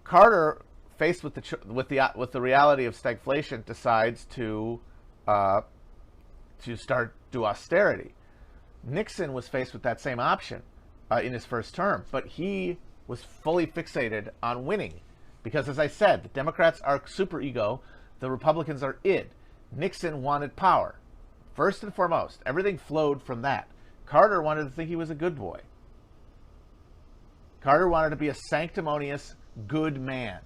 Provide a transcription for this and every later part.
Carter, faced with the reality of stagflation, decides to start do austerity. Nixon was faced with that same option in his first term, but he was fully fixated on winning because, as I said, the Democrats are superego, the Republicans are id. Nixon wanted power. First and foremost, everything flowed from that. Carter wanted to think he was a good boy. Carter wanted to be a sanctimonious, good man.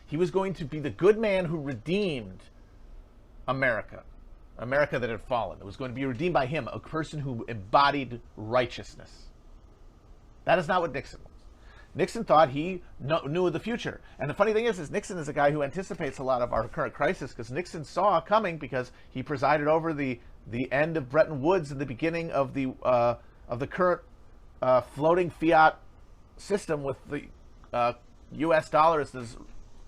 He was going to be the good man who redeemed America that had fallen. It was going to be redeemed by him, a person who embodied righteousness. That is not what Nixon was. Nixon thought he knew the future. And the funny thing is Nixon is a guy who anticipates a lot of our current crisis because Nixon saw coming because he presided over the end of Bretton Woods and the beginning of the current floating fiat system with the U.S. dollar as this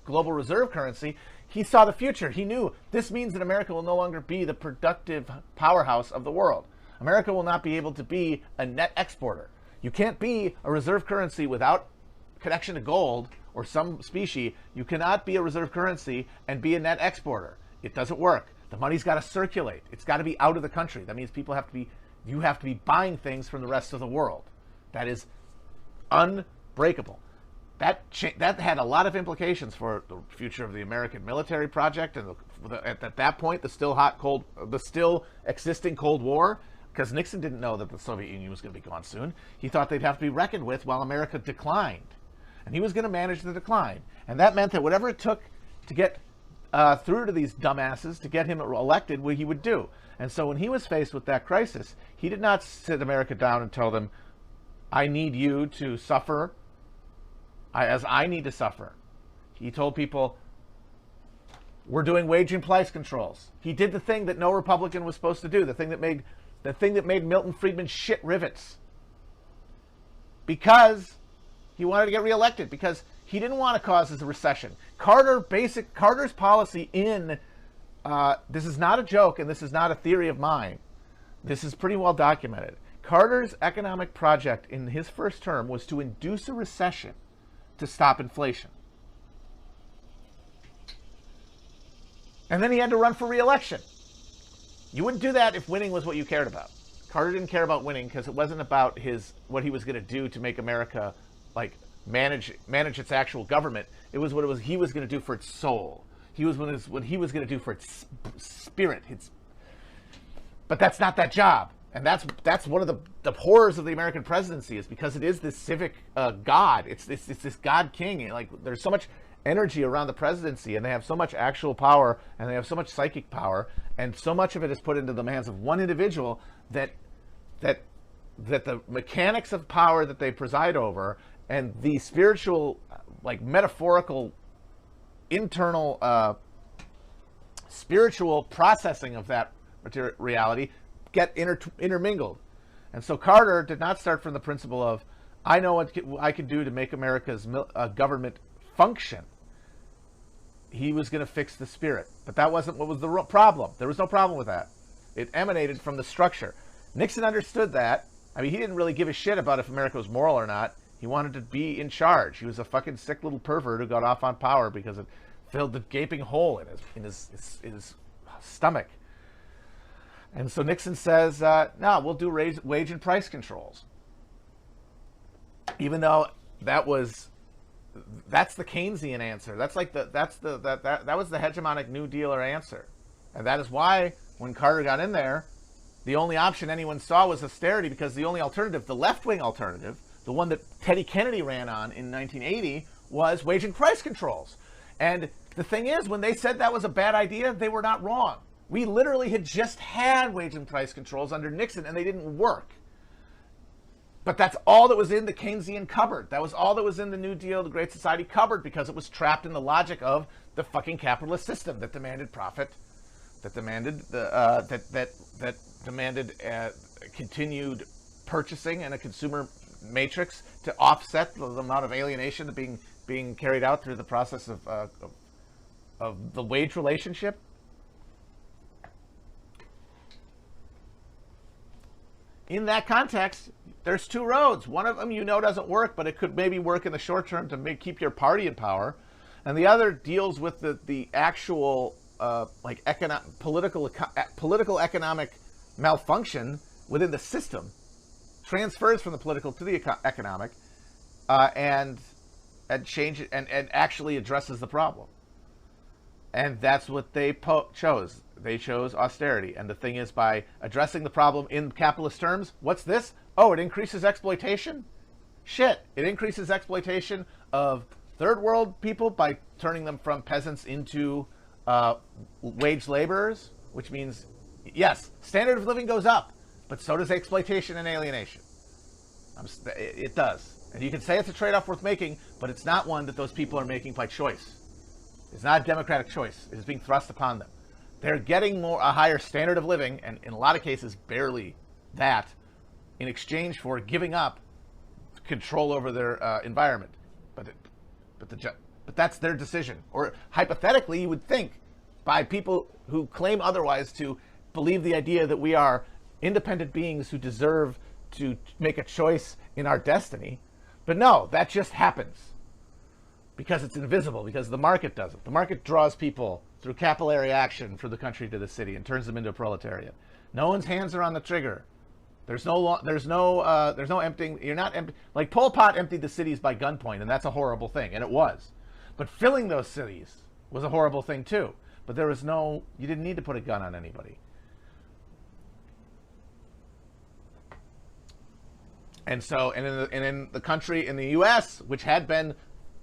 global reserve currency. He saw the future. He knew this means that America will no longer be the productive powerhouse of the world. America will not be able to be a net exporter. You can't be a reserve currency without connection to gold or some species. You cannot be a reserve currency and be a net exporter. It doesn't work. The money's got to circulate. It's got to be out of the country. That means you have to be buying things from the rest of the world. That is unbreakable. That had a lot of implications for the future of the American military project, and at that point, the still existing Cold War, because Nixon didn't know that the Soviet Union was going to be gone soon. He thought they'd have to be reckoned with while America declined, and he was going to manage the decline, and that meant that whatever it took to get through to these dumbasses to get him elected, he would do. And so when he was faced with that crisis, he did not sit America down and tell them, "I need you to suffer." As I need to suffer. He told people, we're doing wage and price controls. He did the thing that no Republican was supposed to do, the thing that made Milton Friedman shit rivets. Because he wanted to get reelected, because he didn't want to cause a recession. Carter's policy this is not a joke and this is not a theory of mine. This is pretty well documented. Carter's economic project in his first term was to induce a recession to stop inflation. And then he had to run for re-election. You wouldn't do that if winning was what you cared about. Carter didn't care about winning because it wasn't about what he was going to do to make America manage its actual government. It was what he was going to do for its soul. What he was going to do for its spirit. But that's not that job. And that's one of the horrors of the American presidency, is because it is this civic god. It's this god king. There's so much energy around the presidency, and they have so much actual power, and they have so much psychic power, and so much of it is put into the hands of one individual that the mechanics of power that they preside over and the spiritual, metaphorical, internal spiritual processing of that reality get intermingled. And so Carter did not start from the principle of, I know what I can do to make America's government function. He was going to fix the spirit. But that wasn't what was the problem. There was no problem with that. It emanated from the structure. Nixon understood that. I mean, he didn't really give a shit about if America was moral or not. He wanted to be in charge. He was a fucking sick little pervert who got off on power because it filled the gaping hole in his stomach. And so Nixon says, no, we'll do wage and price controls. Even though that's the Keynesian answer. That was the hegemonic New Dealer answer. And that is why when Carter got in there, the only option anyone saw was austerity, because the only alternative, the left-wing alternative, the one that Teddy Kennedy ran on in 1980, was wage and price controls. And the thing is, when they said that was a bad idea, they were not wrong. We literally had just had wage and price controls under Nixon, and they didn't work. But that's all that was in the Keynesian cupboard. That was all that was in the New Deal, the Great Society cupboard, because it was trapped in the logic of the fucking capitalist system that demanded profit, that demanded continued purchasing and a consumer matrix to offset the amount of alienation that being carried out through the process of the wage relationship. In that context, there's two roads. One of them doesn't work, but it could maybe work in the short term to keep your party in power. and the other deals with the actual like political economic malfunction within the system, transfers from the political to the economic, and change it and actually addresses the problem. And that's what they chose. They chose austerity. And the thing is, by addressing the problem in capitalist terms, what's this? Oh, it increases exploitation? Shit, it increases exploitation of third world people by turning them from peasants into wage laborers, which means, yes, standard of living goes up, but so does exploitation and alienation. It does. And you can say it's a trade-off worth making, but it's not one that those people are making by choice. It's not a democratic choice. It is being thrust upon them. They're getting a higher standard of living, and in a lot of cases, barely that, in exchange for giving up control over their environment. But that's their decision. Or hypothetically, you would think, by people who claim otherwise, to believe the idea that we are independent beings who deserve to make a choice in our destiny. But no, that just happens. Because it's invisible, because the market does it. The market draws people through capillary action from the country to the city and turns them into a proletariat. No one's hands are on the trigger. There's no emptying. You're not empty. Like Pol Pot emptied the cities by gunpoint, and that's a horrible thing, and it was. But filling those cities was a horrible thing too. But there was no. You didn't need to put a gun on anybody. And so, in the country, in the U.S., which had been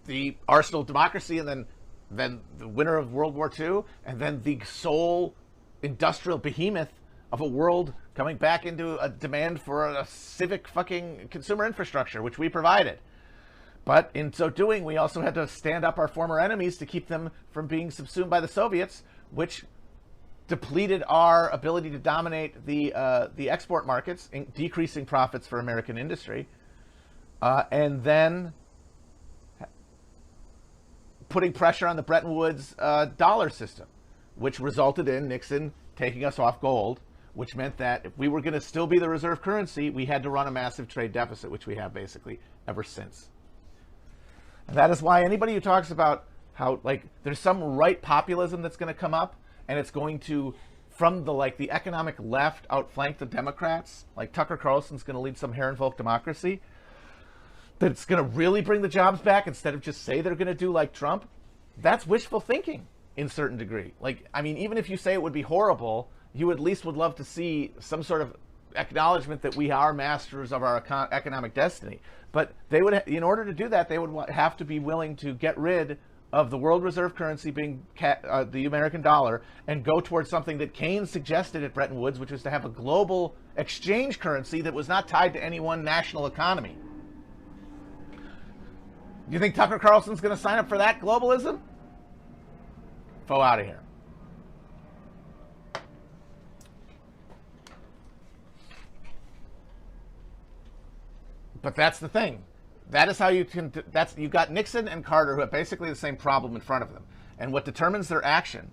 the arsenal of democracy, and then the winner of World War II, and then the sole industrial behemoth of a world coming back into a demand for a civic fucking consumer infrastructure, which we provided. But in so doing, we also had to stand up our former enemies to keep them from being subsumed by the Soviets, which depleted our ability to dominate the export markets, decreasing profits for American industry, and then putting pressure on the Bretton Woods dollar system, which resulted in Nixon taking us off gold, which meant that if we were going to still be the reserve currency, we had to run a massive trade deficit, which we have basically ever since. And that is why anybody who talks about how, like, there's some right populism that's going to come up, and it's going to, from the economic left, outflank the Democrats, like Tucker Carlson's going to lead some Herrenvolk democracy, that's going to really bring the jobs back instead of just say they're going to do like Trump, that's wishful thinking in certain degree. Like, I mean, even if you say it would be horrible, you at least would love to see some sort of acknowledgement that we are masters of our economic destiny. But they would, in order to do that, they would have to be willing to get rid of the world reserve currency being the American dollar and go towards something that Keynes suggested at Bretton Woods, which was to have a global exchange currency that was not tied to any one national economy. Do you think Tucker Carlson's going to sign up for that globalism? Go out of here. But that's the thing. That is how you can. You've got Nixon and Carter, who have basically the same problem in front of them, and what determines their action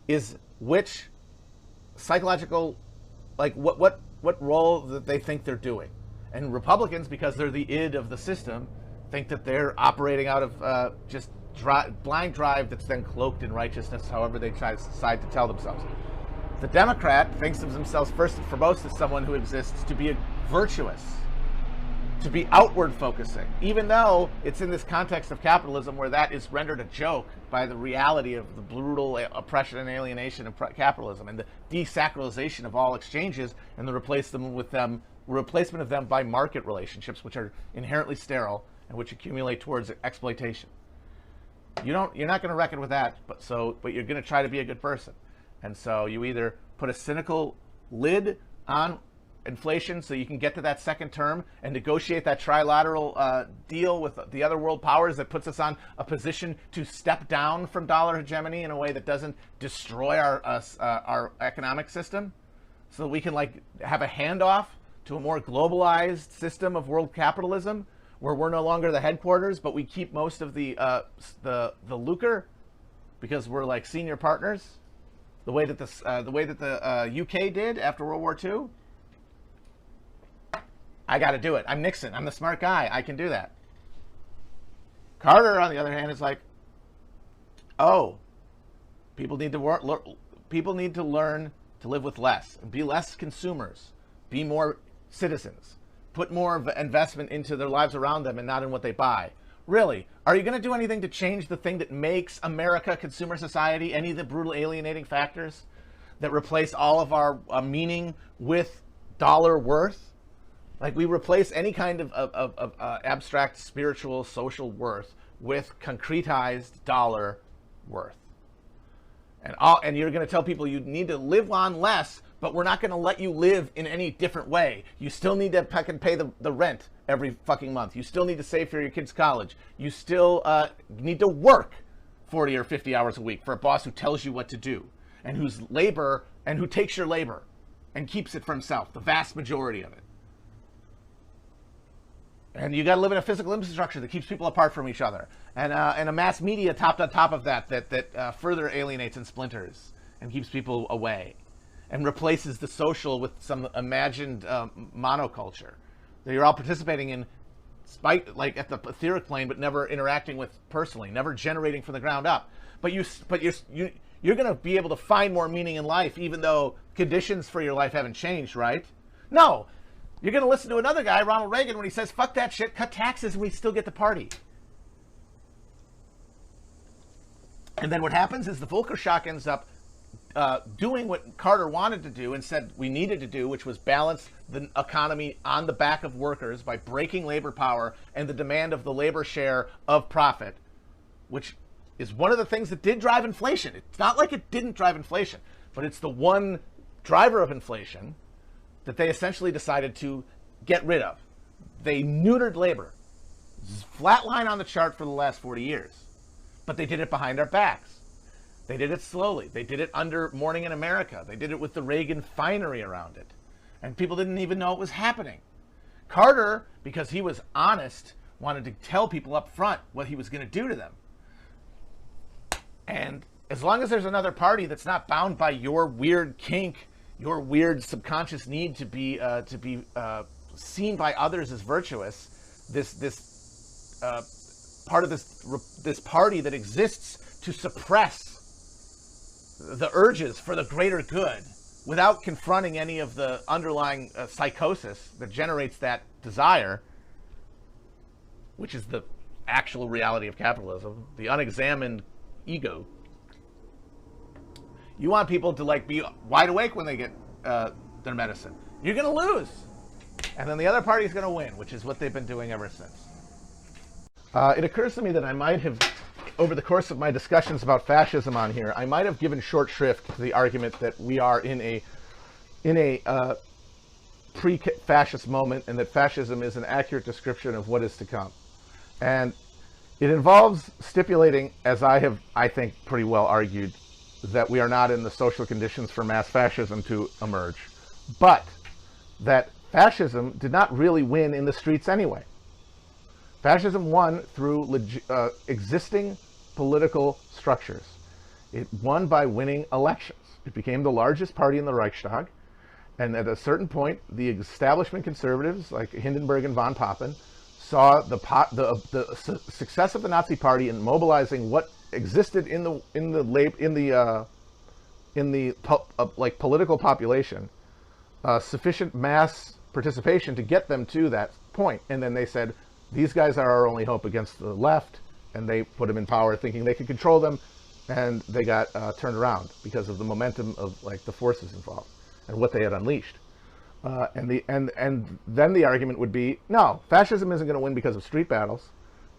is which psychological, like what role that they think they're doing. And Republicans, because they're the id of the system, think that they're operating out of just blind drive that's then cloaked in righteousness, however they decide to tell themselves. The Democrat thinks of themselves first and foremost as someone who exists to be virtuous, to be outward focusing, even though it's in this context of capitalism where that is rendered a joke by the reality of the brutal oppression and alienation of capitalism and the desacralization of all exchanges and the replacement of them by market relationships, which are inherently sterile and which accumulate towards exploitation. You're not going to reckon with that, but you're going to try to be a good person. And so you either put a cynical lid on inflation so you can get to that second term and negotiate that trilateral deal with the other world powers that puts us on a position to step down from dollar hegemony in a way that doesn't destroy our economic system, so that we can have a handoff to a more globalized system of world capitalism where we're no longer the headquarters, but we keep most of the lucre because we're like senior partners, the way that the UK did after World War II. I got to do it. I'm Nixon. I'm the smart guy. I can do that. Carter, on the other hand, is like, oh, people need to work. People need to learn to live with less and be less consumers, be more citizens, put more of investment into their lives around them and not in what they buy. Really, are you going to do anything to change the thing that makes America a consumer society? Any of the brutal alienating factors that replace all of our meaning with dollar worth? Like, we replace any kind of abstract spiritual social worth with concretized dollar worth. And you're going to tell people you need to live on less, but we're not going to let you live in any different way. You still need to fucking pay the rent every fucking month. You still need to save for your kids' college. You still need to work 40 or 50 hours a week for a boss who tells you what to do and whose labor and who takes your labor and keeps it for himself, the vast majority of it. And you got to live in a physical infrastructure that keeps people apart from each other, and a mass media topped on top of that further alienates and splinters and keeps people away, and replaces the social with some imagined monoculture that you're all participating in, like at the etheric plane, but never interacting with personally, never generating from the ground up. But you're going to be able to find more meaning in life, even though conditions for your life haven't changed, right? No. You're going to listen to another guy, Ronald Reagan, when he says, fuck that shit, cut taxes, and we still get to party. And then what happens is the Volcker Shock ends up doing what Carter wanted to do and said we needed to do, which was balance the economy on the back of workers by breaking labor power and the demand of the labor share of profit, which is one of the things that did drive inflation. It's not like it didn't drive inflation, but it's the one driver of inflation that they essentially decided to get rid of. They neutered labor. Flat line on the chart for the last 40 years. But they did it behind our backs. They did it slowly. They did it under Morning in America. They did it with the Reagan finery around it. And people didn't even know it was happening. Carter, because he was honest, wanted to tell people up front what he was going to do to them. And as long as there's another party that's not bound by your weird kink, your weird subconscious need to be seen by others as virtuous, this part of this party that exists to suppress the urges for the greater good without confronting any of the underlying psychosis that generates that desire, which is the actual reality of capitalism, the unexamined ego. You want people to like be wide awake when they get their medicine. You're going to lose. And then the other party is going to win, which is what they've been doing ever since. It occurs to me that I might have, over the course of my discussions about fascism on here, I might have given short shrift to the argument that we are in a pre-fascist moment, and that fascism is an accurate description of what is to come. And it involves stipulating, as I think, pretty well argued, that we are not in the social conditions for mass fascism to emerge, but that fascism did not really win in the streets anyway. Fascism won through existing political structures. It won by winning elections. It became the largest party in the Reichstag, and at a certain point, the establishment conservatives like Hindenburg and von Papen saw the success of the Nazi Party in mobilizing what existed in the political population, sufficient mass participation to get them to that point. And then they said, these guys are our only hope against the left, and they put them in power thinking they could control them, and they got turned around because of the momentum of like the forces involved and what they had unleashed. And then the argument would be, no, fascism isn't going to win because of street battles,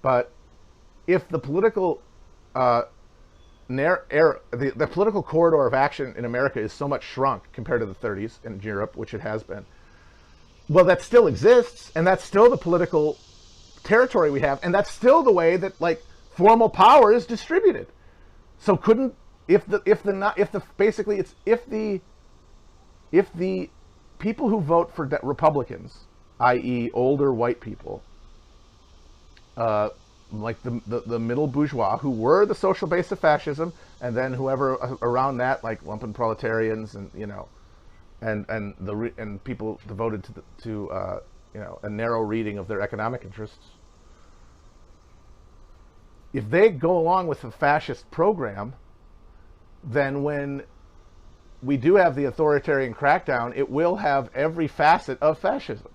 but if the political the political corridor of action in America is so much shrunk compared to the 30s in Europe, which it has been, well, that still exists, and that's still the political territory we have, and that's still the way that like formal power is distributed. So if the people who vote for Republicans, i.e. older white people, like the middle bourgeois, who were the social base of fascism, and then whoever around that, like lumpen proletarians, and and people devoted to a narrow reading of their economic interests. if they go along with the fascist program, then when we do have the authoritarian crackdown, it will have every facet of fascism.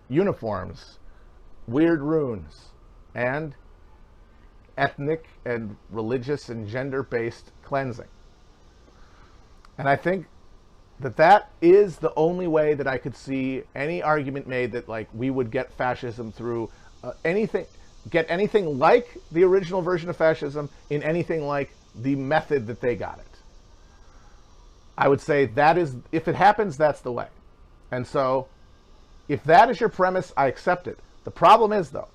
Uniforms, weird runes, and ethnic and religious and gender-based cleansing. And I think that that is the only way that I could see any argument made that like we would get fascism through get anything like the original version of fascism in anything like the method that they got it. I would say that is, if it happens, that's the way. And so if that is your premise, I accept it. The problem is, though,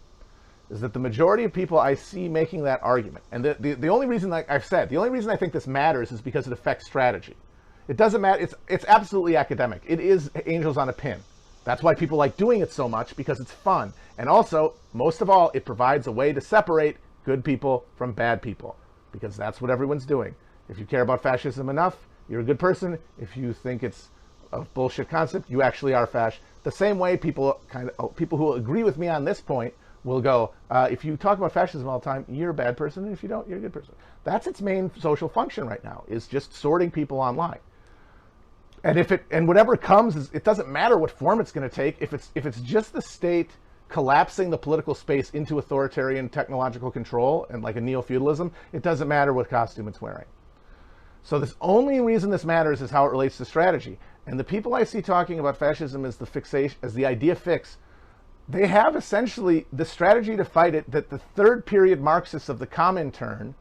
is that the majority of people I see making that argument, and the only reason, like I've said, the only reason I think this matters is because it affects strategy. It doesn't matter. It's absolutely academic. It is angels on a pin. That's why people like doing it so much, because it's fun. And also, most of all, it provides a way to separate good people from bad people, because that's what everyone's doing. If you care about fascism enough, you're a good person. If you think it's a bullshit concept, you actually are fash. The same way people who agree with me on this point will go, if you talk about fascism all the time, you're a bad person, and if you don't, you're a good person. That's its main social function right now, is just sorting people online. And whatever comes, it doesn't matter what form it's going to take. If it's just the state collapsing the political space into authoritarian technological control and like a neo-feudalism, it doesn't matter what costume it's wearing. So the only reason this matters is how it relates to strategy. And the people I see talking about fascism as the fixation, as the idea fix, they have essentially the strategy to fight it that the third period Marxists of the Comintern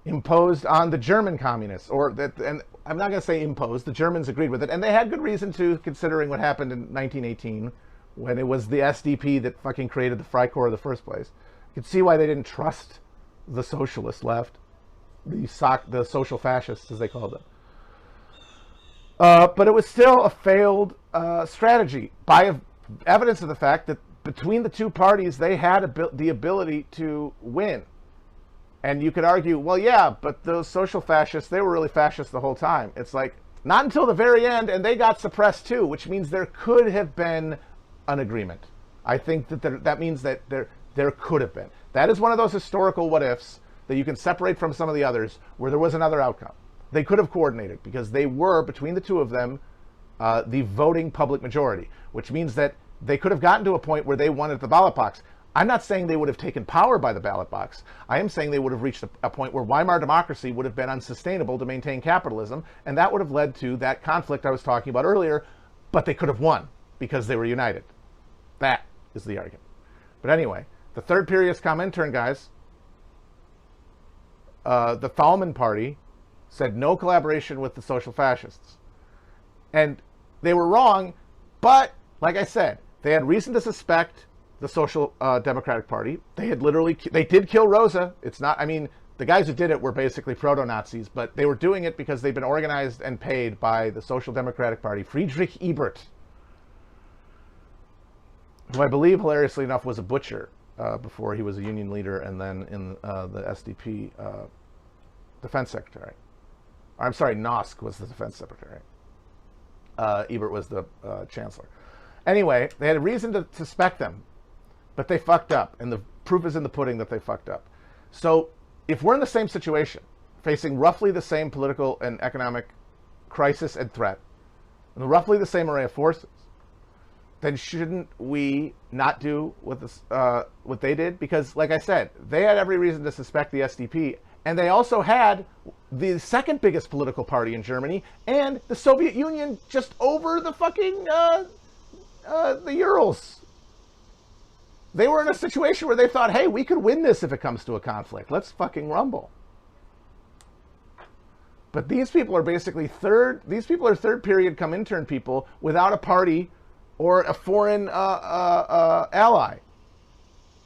imposed on the German communists, and I'm not going to say imposed, the Germans agreed with it, and they had good reason to, considering what happened in 1918, when it was the SDP that fucking created the Freikorps in the first place. You can see why they didn't trust the socialist left, the social fascists, as they called them. But it was still a failed strategy, by evidence of the fact that between the two parties, they had the ability to win. And you could argue, well, yeah, but those social fascists, they were really fascist the whole time. It's like, not until the very end, and they got suppressed too, which means there could have been an agreement. I think that means that there could have been. That is one of those historical what-ifs that you can separate from some of the others, where there was another outcome. They could have coordinated, because they were, between the two of them, the voting public majority, which means that they could have gotten to a point where they wanted the ballot box. I'm not saying they would have taken power by the ballot box. I am saying they would have reached a point where Weimar democracy would have been unsustainable to maintain capitalism, and that would have led to that conflict I was talking about earlier, but they could have won because they were united. That is the argument. But anyway, the third period Comintern guys, the Thalmann party, said no collaboration with the social fascists. And they were wrong, but like I said, they had reason to suspect the Social Democratic Party. They did kill Rosa. It's not, I mean, the guys who did it were basically proto-Nazis, but they were doing it because they've been organized and paid by the Social Democratic Party. Friedrich Ebert, who I believe, hilariously enough, was a butcher before he was a union leader, and then in the SDP defense secretary. I'm sorry, Nosk was the defense secretary. Ebert was the chancellor. Anyway, they had a reason to suspect them, but they fucked up, and the proof is in the pudding that they fucked up. So if we're in the same situation, facing roughly the same political and economic crisis and threat, and roughly the same array of forces, then shouldn't we not do what they did? Because, like I said, they had every reason to suspect the SDP, and they also had the second biggest political party in Germany and the Soviet Union just over the fucking the Urals. They were in a situation where they thought, hey, we could win this if it comes to a conflict. Let's fucking rumble. But these people are basically third period Comintern people without a party or a foreign ally.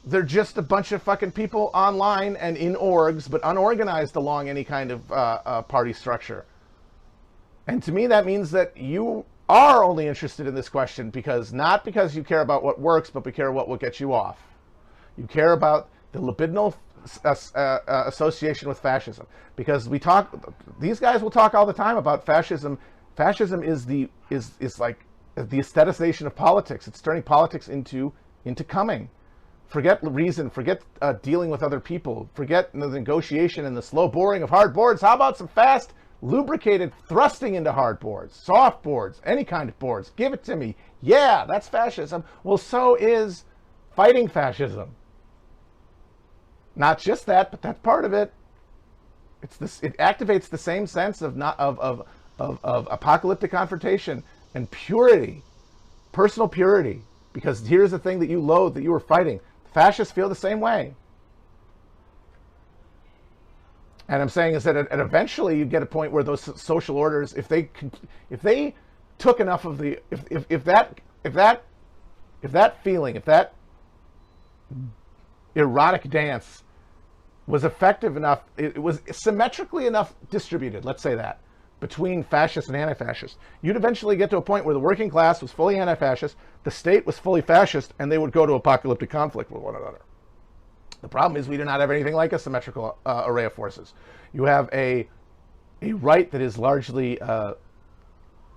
They're just a bunch of fucking people online and in orgs, but unorganized along any kind of party structure. And to me, that means that you are only interested in this question not because you care about what works, but we care about what gets you off. You care about the libidinal association with fascism. Because these guys will talk all the time about fascism. Fascism is like the aestheticization of politics. It's turning politics into coming. Forget reason, forget dealing with other people, forget the negotiation and the slow boring of hard boards. How about some fast, lubricated thrusting into hard boards, soft boards, any kind of boards? Give it to me. Yeah, that's fascism. Well, so is fighting fascism. Not just that, but that's part of it. It's this. It activates the same sense of apocalyptic confrontation and purity, personal purity. Because here's the thing that you loathe, that you were fighting. Fascists feel the same way. And I'm saying is that and eventually you get a point where those social orders, if they took enough of the, if that feeling, if that erotic dance was effective enough, it was symmetrically enough distributed, let's say that, between fascists and anti-fascists, you'd eventually get to a point where the working class was fully anti-fascist, the state was fully fascist, and they would go to apocalyptic conflict with one another. The problem is we do not have anything like a symmetrical array of forces. You have a right that is largely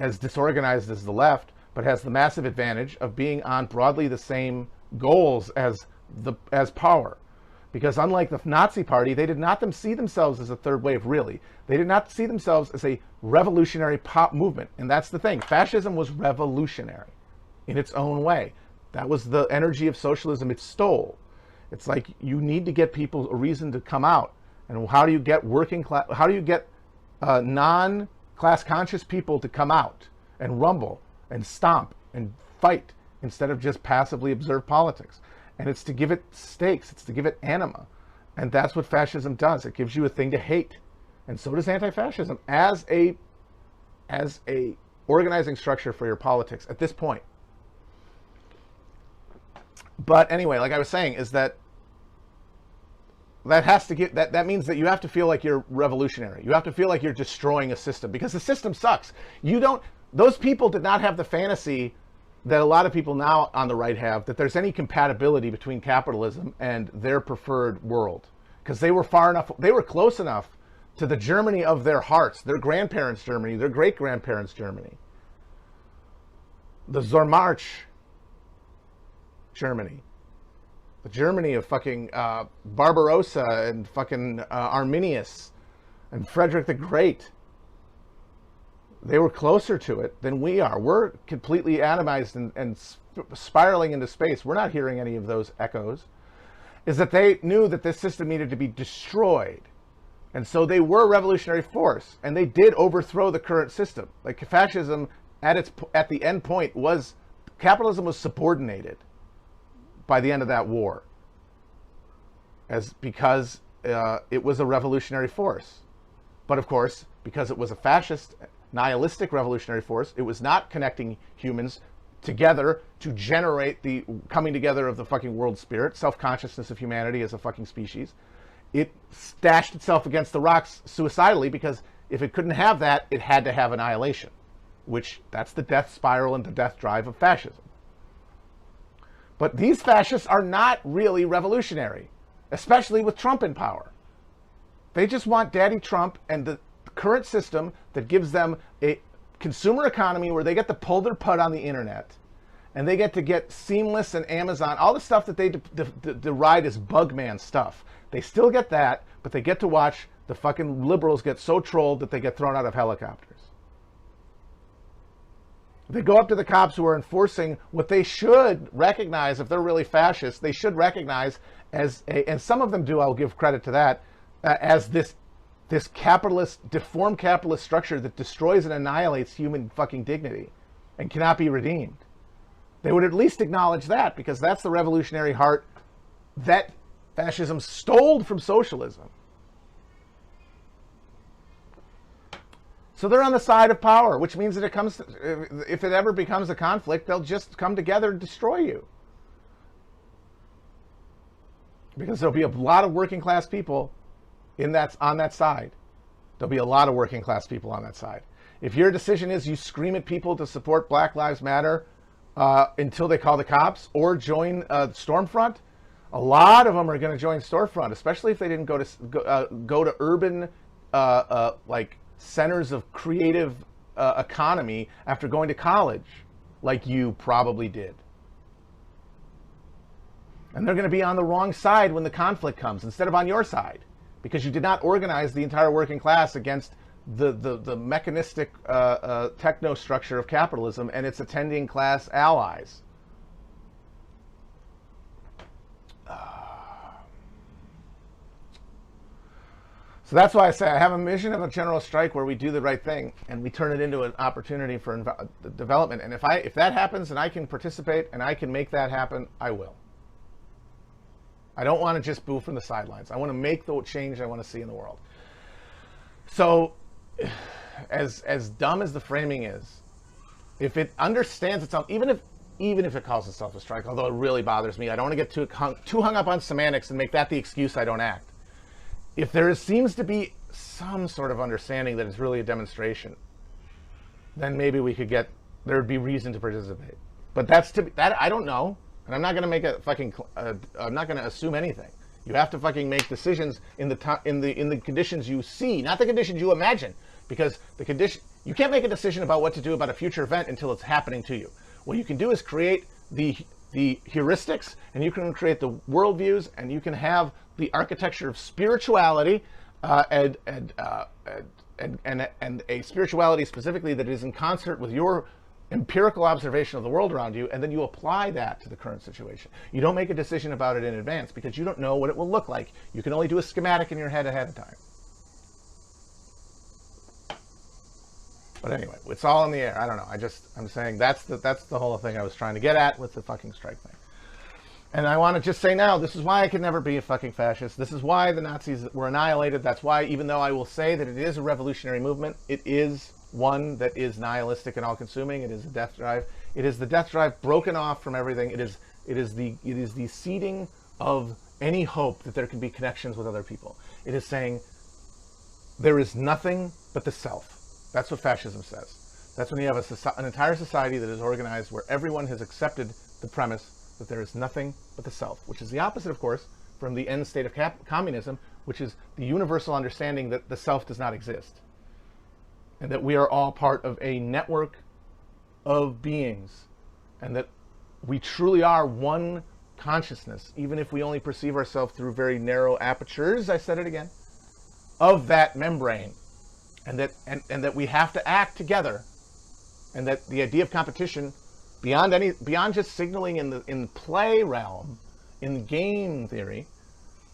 as disorganized as the left, but has the massive advantage of being on broadly the same goals as power. Because unlike the Nazi Party, they did not see themselves as a third wave, really. They did not see themselves as a revolutionary pop movement. And that's the thing. Fascism was revolutionary in its own way. That was the energy of socialism it stole. It's like you need to get people a reason to come out. And how do you get working class, how do you get non-class conscious people to come out and rumble and stomp and fight instead of just passively observe politics? And it's to give it stakes, it's to give it anima. And that's what fascism does. It gives you a thing to hate. And so does anti-fascism as a organizing structure for your politics at this point. But anyway, like I was saying, is that has to get that means that you have to feel like you're revolutionary. You have to feel like you're destroying a system, because the system sucks. Those people did not have the fantasy that a lot of people now on the right have, that there's any compatibility between capitalism and their preferred world. Because they were far enough, they were close enough to the Germany of their hearts, their grandparents' Germany, their great-grandparents' Germany. The Zormarch Germany. The Germany of fucking Barbarossa and fucking Arminius and Frederick the Great. They were closer to it than we are. We're completely atomized and spiraling into space. We're not hearing any of those echoes. Is that they knew that this system needed to be destroyed. And so they were a revolutionary force. And they did overthrow the current system. Like fascism, at the end point, was capitalism was subordinated by the end of that war. Because it was a revolutionary force. But of course, because it was a fascist, nihilistic revolutionary force, it was not connecting humans together to generate the coming together of the fucking world spirit, self-consciousness of humanity as a fucking species. It dashed itself against the rocks suicidally, because if it couldn't have that, it had to have annihilation, which that's the death spiral and the death drive of fascism. But these fascists are not really revolutionary, especially with Trump in power. They just want Daddy Trump and the current system that gives them a consumer economy where they get to pull their put on the internet, and they get to get Seamless and Amazon, all the stuff that they deride as bugman stuff. They still get that, but they get to watch the fucking liberals get so trolled that they get thrown out of helicopters. They go up to the cops who are enforcing what they should recognize, if they're really fascists, they should recognize as and some of them do, I'll give credit to that, as this capitalist, deformed capitalist structure that destroys and annihilates human fucking dignity and cannot be redeemed. They would at least acknowledge that, because that's the revolutionary heart that fascism stole from socialism. So they're on the side of power, which means that if it ever becomes a conflict, they'll just come together and destroy you. Because there'll be a lot of working class people on that side. There'll be a lot of working class people on that side. If your decision is you scream at people to support Black Lives Matter until they call the cops or join Stormfront, a lot of them are going to join Stormfront, especially if they didn't go to urban like centers of creative economy after going to college, like you probably did. And they're going to be on the wrong side when the conflict comes, instead of on your side, because you did not organize the entire working class against the mechanistic techno structure of capitalism and its attending class allies. So that's why I say I have a mission of a general strike where we do the right thing and we turn it into an opportunity for development. And if that happens and I can participate and I can make that happen, I will. I don't want to just boo from the sidelines. I want to make the change I want to see in the world. So, as dumb as the framing is, if it understands itself, even if it calls itself a strike, although it really bothers me, I don't want to get too hung up on semantics and make that the excuse I don't act. If there seems to be some sort of understanding that it's really a demonstration, then maybe there would be reason to participate. But that I don't know, and I'm not going to make I'm not going to assume anything. You have to fucking make decisions in the conditions you see, not the conditions you imagine, because you can't make a decision about what to do about a future event until it's happening to you. What you can do is create the heuristics, and you can create the worldviews, and you can have the architecture of spirituality and a spirituality specifically that is in concert with your empirical observation of the world around you, and then you apply that to the current situation. You don't make a decision about it in advance because you don't know what it will look like. You can only do a schematic in your head ahead of time. But anyway, it's all in the air. I don't know. I'm saying that's the whole thing I was trying to get at with the fucking strike thing. And I want to just say now, this is why I could never be a fucking fascist. This is why the Nazis were annihilated. That's why, even though I will say that it is a revolutionary movement, it is one that is nihilistic and all-consuming. It is a death drive. It is the death drive broken off from everything. It is the seeding of any hope that there can be connections with other people. It is saying there is nothing but the self. That's what fascism says. That's when you have an entire society that is organized where everyone has accepted the premise that there is nothing but the self, which is the opposite, of course, from the end state of communism, which is the universal understanding that the self does not exist, and that we are all part of a network of beings, and that we truly are one consciousness, even if we only perceive ourselves through very narrow apertures, I said it again, of that membrane, and that we have to act together, and that the idea of competition, beyond just signaling in the play realm, in game theory,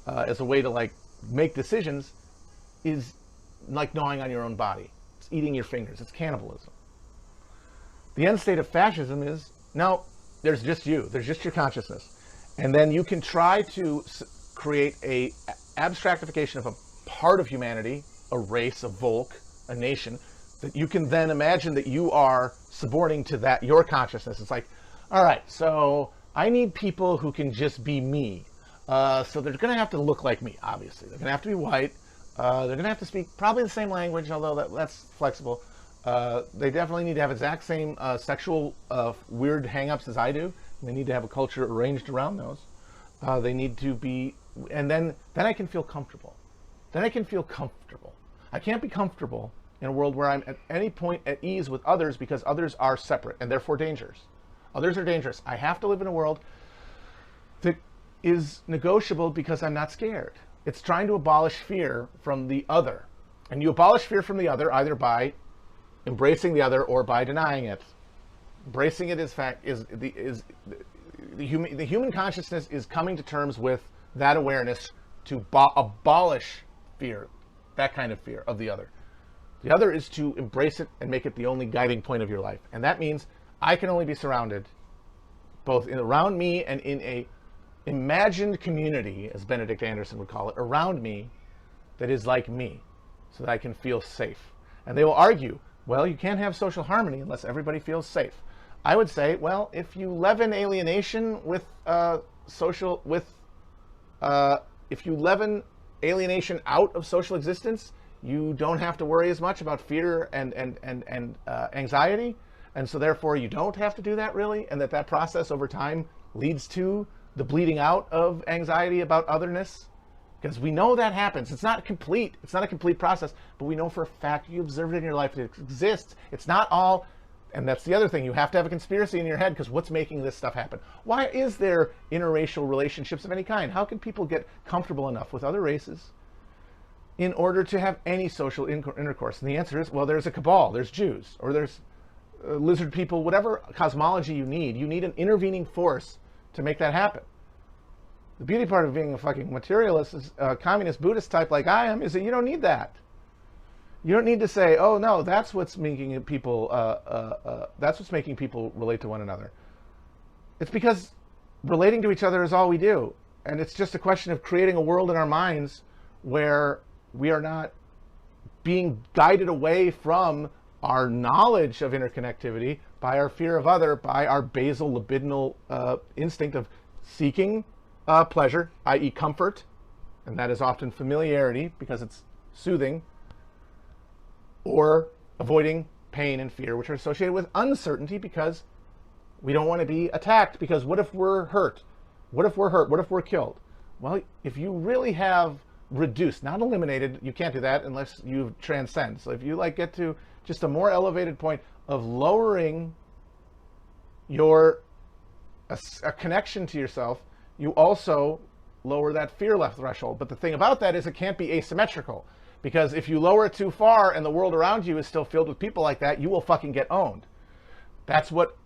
as a way to like make decisions, is like gnawing on your own body. It's eating your fingers. It's cannibalism. The end state of fascism is, no, there's just you. There's just your consciousness. And then you can try to create a abstractification of a part of humanity, a race, a Volk, a nation, that you can then imagine that you are subordinating to that, your consciousness. It's like, all right, so I need people who can just be me. So they're going to have to look like me, obviously. They're going to have to be white. They're going to have to speak probably the same language, although that's flexible. They definitely need to have exact same sexual weird hang-ups as I do. They need to have a culture arranged around those. They need to be, and then I can feel comfortable. Then I can feel comfortable. I can't be comfortable in a world where I'm at any point at ease with others, because others are separate and therefore dangerous. Others are dangerous. I have to live in a world that is negotiable because I'm not scared. It's trying to abolish fear from the other. And you abolish fear from the other either by embracing the other or by denying it. Embracing it is the human consciousness is coming to terms with that awareness to abolish fear, that kind of fear of the other. The other is to embrace it and make it the only guiding point of your life. And that means I can only be surrounded both around me and in a imagined community, as Benedict Anderson would call it, around me that is like me, so that I can feel safe. And they will argue, well, you can't have social harmony unless everybody feels safe. I would say, well, if you leaven alienation with if you leaven alienation out of social existence, you don't have to worry as much about fear and anxiety, and so therefore you don't have to do that really, and that process over time leads to the bleeding out of anxiety about otherness, because we know that happens. It's not complete. It's not a complete process, but we know for a fact, you observe it in your life, it exists. It's not all And that's the other thing. You have to have a conspiracy in your head, because what's making this stuff happen? Why is there interracial relationships of any kind? How can people get comfortable enough with other races in order to have any social intercourse? And the answer is, well, there's a cabal, there's Jews, or there's lizard people, whatever cosmology you need an intervening force to make that happen. The beauty part of being a fucking materialist, is communist Buddhist type like I am, is that you don't need that. You don't need to say, oh no, that's what's making people relate to one another. It's because relating to each other is all we do. And it's just a question of creating a world in our minds where we are not being guided away from our knowledge of interconnectivity by our fear of other, by our basal libidinal instinct of seeking pleasure, i.e. comfort, and that is often familiarity because it's soothing, or avoiding pain and fear, which are associated with uncertainty because we don't want to be attacked, because what if we're hurt? What if we're hurt? What if we're killed? Well, if you really have reduced, not eliminated, you can't do that unless you transcend. So if you like get to just a more elevated point of lowering your a connection to yourself, you also lower that fear left threshold. But the thing about that is it can't be asymmetrical, because if you lower it too far and the world around you is still filled with people like that, you will fucking get owned. That's what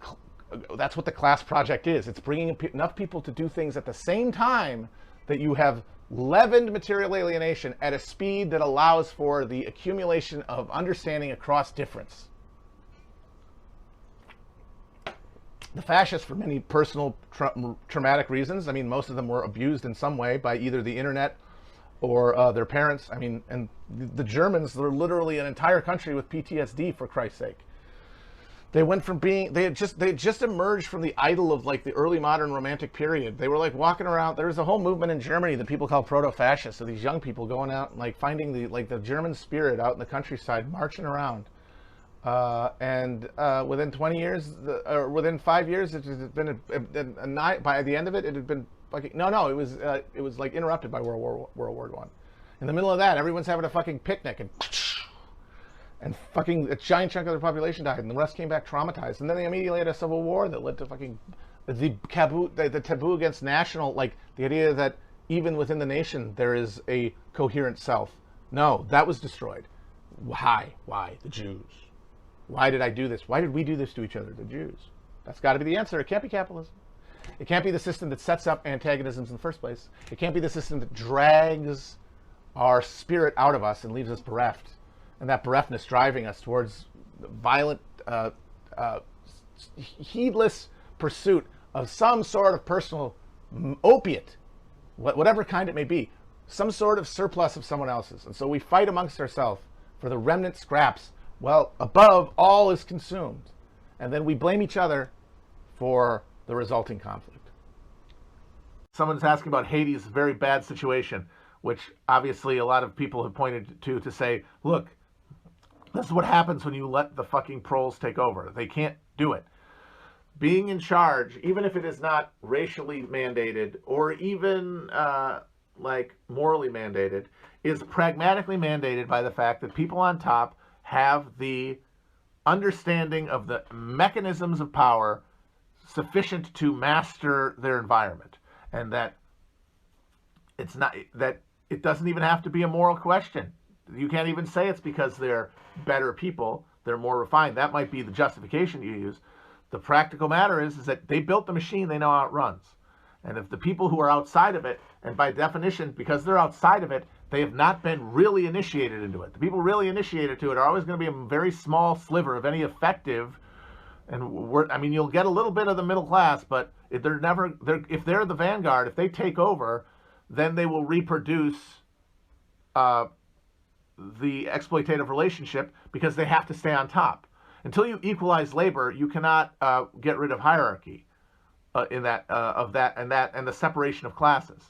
the class project is. It's bringing enough people to do things at the same time that you have leavened material alienation at a speed that allows for the accumulation of understanding across difference. The fascists, for many personal traumatic reasons, I mean, most of them were abused in some way by either the internet or their parents. I mean, and the Germans, they're literally an entire country with PTSD, for Christ's sake. They went from being, they had just emerged from the idol of like the early modern romantic period. They were like walking around. There was a whole movement in Germany that people call proto-fascists. So these young people going out and like finding the German spirit out in the countryside, marching around. Within 20 years, or within 5 years, it had been a night. By the end of it, it had been fucking it was like interrupted by World War I. In the middle of that, everyone's having a fucking picnic, and fucking a giant chunk of their population died, and the rest came back traumatized. And then they immediately had a civil war that led to fucking the taboo against national, like the idea that even within the nation there is a coherent self. No, that was destroyed. Why? The Jews. Why did I do this? Why did we do this to each other, the Jews? That's got to be the answer. It can't be capitalism. It can't be the system that sets up antagonisms in the first place. It can't be the system that drags our spirit out of us and leaves us bereft. And that bereftness driving us towards violent, heedless pursuit of some sort of personal opiate, whatever kind it may be, some sort of surplus of someone else's. And so we fight amongst ourselves for the remnant scraps. Well, above, all is consumed. And then we blame each other for the resulting conflict. Someone's asking about Haiti's very bad situation, which obviously a lot of people have pointed to say, look, this is what happens when you let the fucking proles take over. They can't do it. Being in charge, even if it is not racially mandated or even like morally mandated, is pragmatically mandated by the fact that people on top have the understanding of the mechanisms of power sufficient to master their environment, and that it's not, that it doesn't even have to be a moral question. You can't even say it's because they're better people, they're more refined. That might be the justification you use. The practical matter is that they built the machine they know how it runs. And if the people who are outside of it, and by definition, because they're outside of it, they have not been really initiated into it. The people really initiated to it are always going to be a very small sliver of any effective, and I mean, you'll get a little bit of the middle class, but if they're the vanguard, if they take over, then they will reproduce the exploitative relationship because they have to stay on top. Until you equalize labor, you cannot get rid of hierarchy and the separation of classes.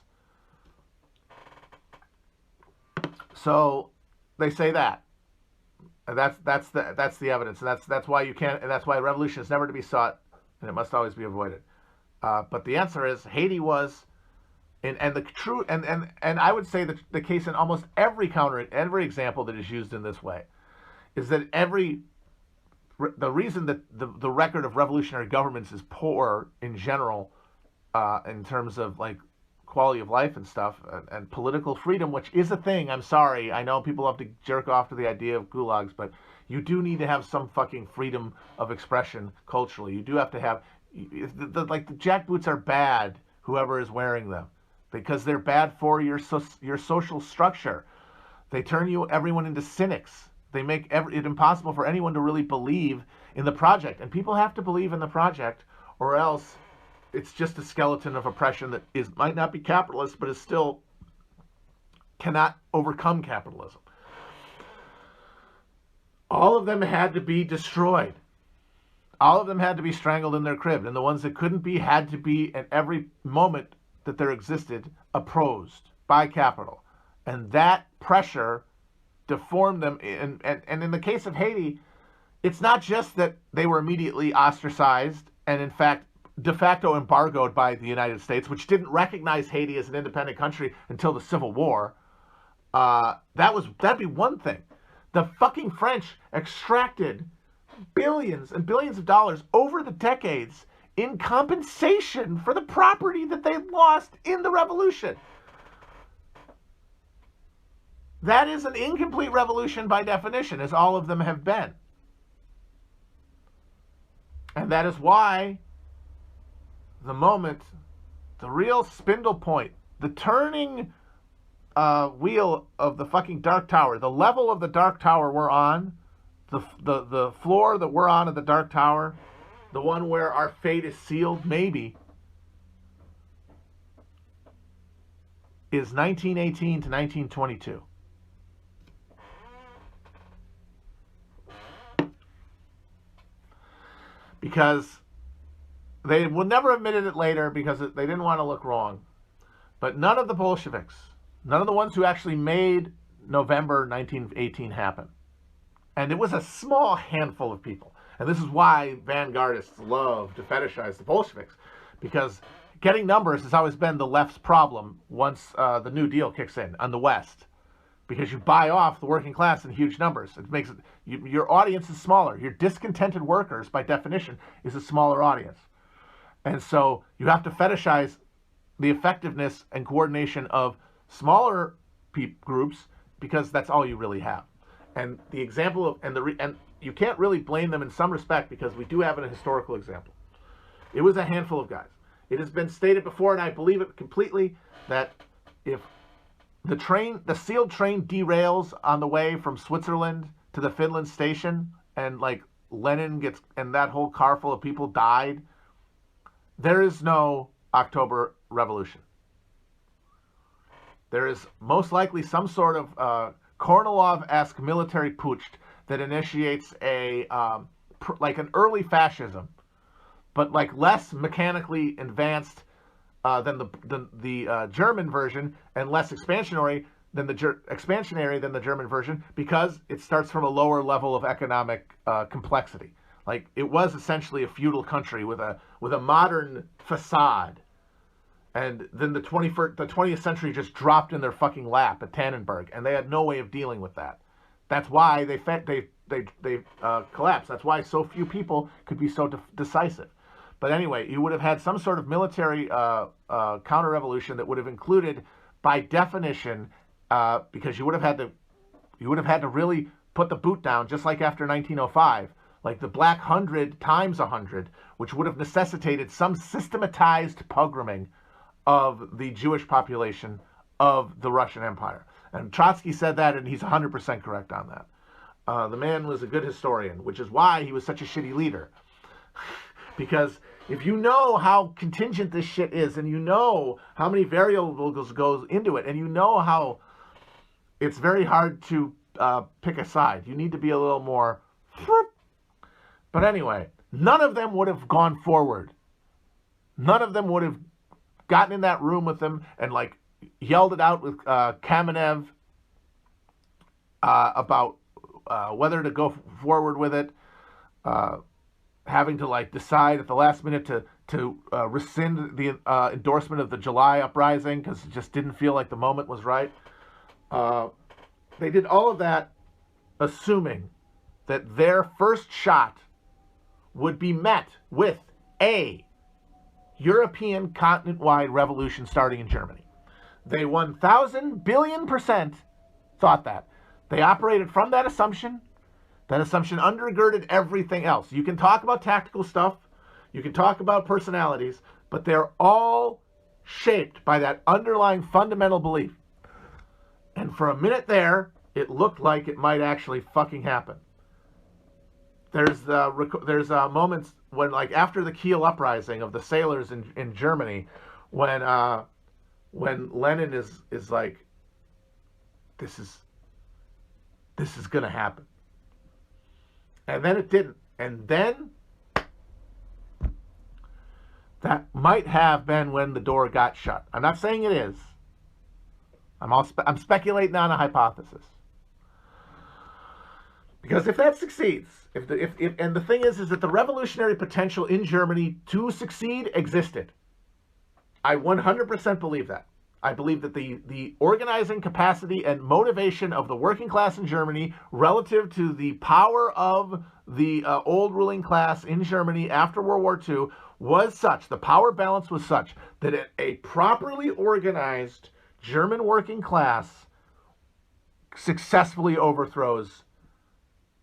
So they say that, and that's the evidence, and that's why you can't, and that's why revolution is never to be sought, and it must always be avoided. But the answer is Haiti was, and the true, and I would say that the case in almost every example that is used in this way is that every the reason that the record of revolutionary governments is poor in general, in terms of like quality of life and stuff, and political freedom, which is a thing. I'm sorry, I know people have to jerk off to the idea of gulags, but you do need to have some fucking freedom of expression culturally. You do have to have, like the jackboots are bad, whoever is wearing them, because they're bad for your social structure. They turn everyone into cynics. They make it impossible for anyone to really believe in the project. And people have to believe in the project, or else it's just a skeleton of oppression that might not be capitalist, but is still cannot overcome capitalism. All of them had to be destroyed. All of them had to be strangled in their crib. And the ones that couldn't be had to be, at every moment that there existed, opposed by capital. And that pressure deformed them. And in the case of Haiti, it's not just that they were immediately ostracized and, in fact, de facto embargoed by the United States, which didn't recognize Haiti as an independent country until the Civil War. That'd be one thing. The fucking French extracted billions and billions of dollars over the decades in compensation for the property that they lost in the revolution. That is an incomplete revolution by definition, as all of them have been. And that is why the moment, the real spindle point, the turning wheel of the fucking Dark Tower, the level of the Dark Tower we're on, the floor that we're on of the Dark Tower, the one where our fate is sealed, maybe, is 1918 to 1922. Because they will never admitted it later because they didn't want to look wrong. But none of the Bolsheviks, none of the ones who actually made November 1918 happen. And it was a small handful of people. And this is why vanguardists love to fetishize the Bolsheviks. Because getting numbers has always been the left's problem once the New Deal kicks in on the West. Because you buy off the working class in huge numbers. It makes it, your audience is smaller. Your discontented workers, by definition, is a smaller audience. And so you have to fetishize the effectiveness and coordination of smaller groups because that's all you really have. And the example of, and you can't really blame them in some respect because we do have a historical example. It was a handful of guys. It has been stated before, and I believe it completely, that if the sealed train derails on the way from Switzerland to the Finland station, and like Lenin and that whole car full of people died, there is no October Revolution. There is most likely some sort of Kornilov-esque military putsch that initiates like an early fascism, but like less mechanically advanced than the German version, and less expansionary than the German version, because it starts from a lower level of economic complexity. Like, it was essentially a feudal country with a modern facade, and then the 20th century just dropped in their fucking lap at Tannenberg, and they had no way of dealing with that. That's why they collapsed. That's why so few people could be so decisive. But anyway, you would have had some sort of military counter-revolution that would have included, by definition, because you would have had to really put the boot down, just like after 1905, like the Black Hundred times 100, which would have necessitated some systematized pogroming of the Jewish population of the Russian Empire. And Trotsky said that, and he's 100% correct on that. The man was a good historian, which is why he was such a shitty leader. Because if you know how contingent this shit is, and you know how many variables goes into it, and you know how it's very hard to pick a side, you need to be a little more... But anyway, none of them would have gone forward. None of them would have gotten in that room with them and like yelled it out with Kamenev about whether to go forward with it, having to like decide at the last minute to rescind the endorsement of the July uprising because it just didn't feel like the moment was right. They did all of that assuming that their first shot would be met with a European continent-wide revolution starting in Germany. They 1,000 billion% thought that. They operated from that assumption. That assumption undergirded everything else. You can talk about tactical stuff. You can talk about personalities, but they're all shaped by that underlying fundamental belief. And for a minute there, it looked like it might actually fucking happen. There's moments when, like, after the Kiel uprising of the sailors in Germany, when Lenin is like, this is gonna happen, and then it didn't, and then that might have been when the door got shut. I'm not saying it is. I'm speculating on a hypothesis. Because if that succeeds, and the thing is that the revolutionary potential in Germany to succeed existed. I 100% believe that. I believe that the organizing capacity and motivation of the working class in Germany relative to the power of the old ruling class in Germany after World War II was such, the power balance was such, that a properly organized German working class successfully overthrows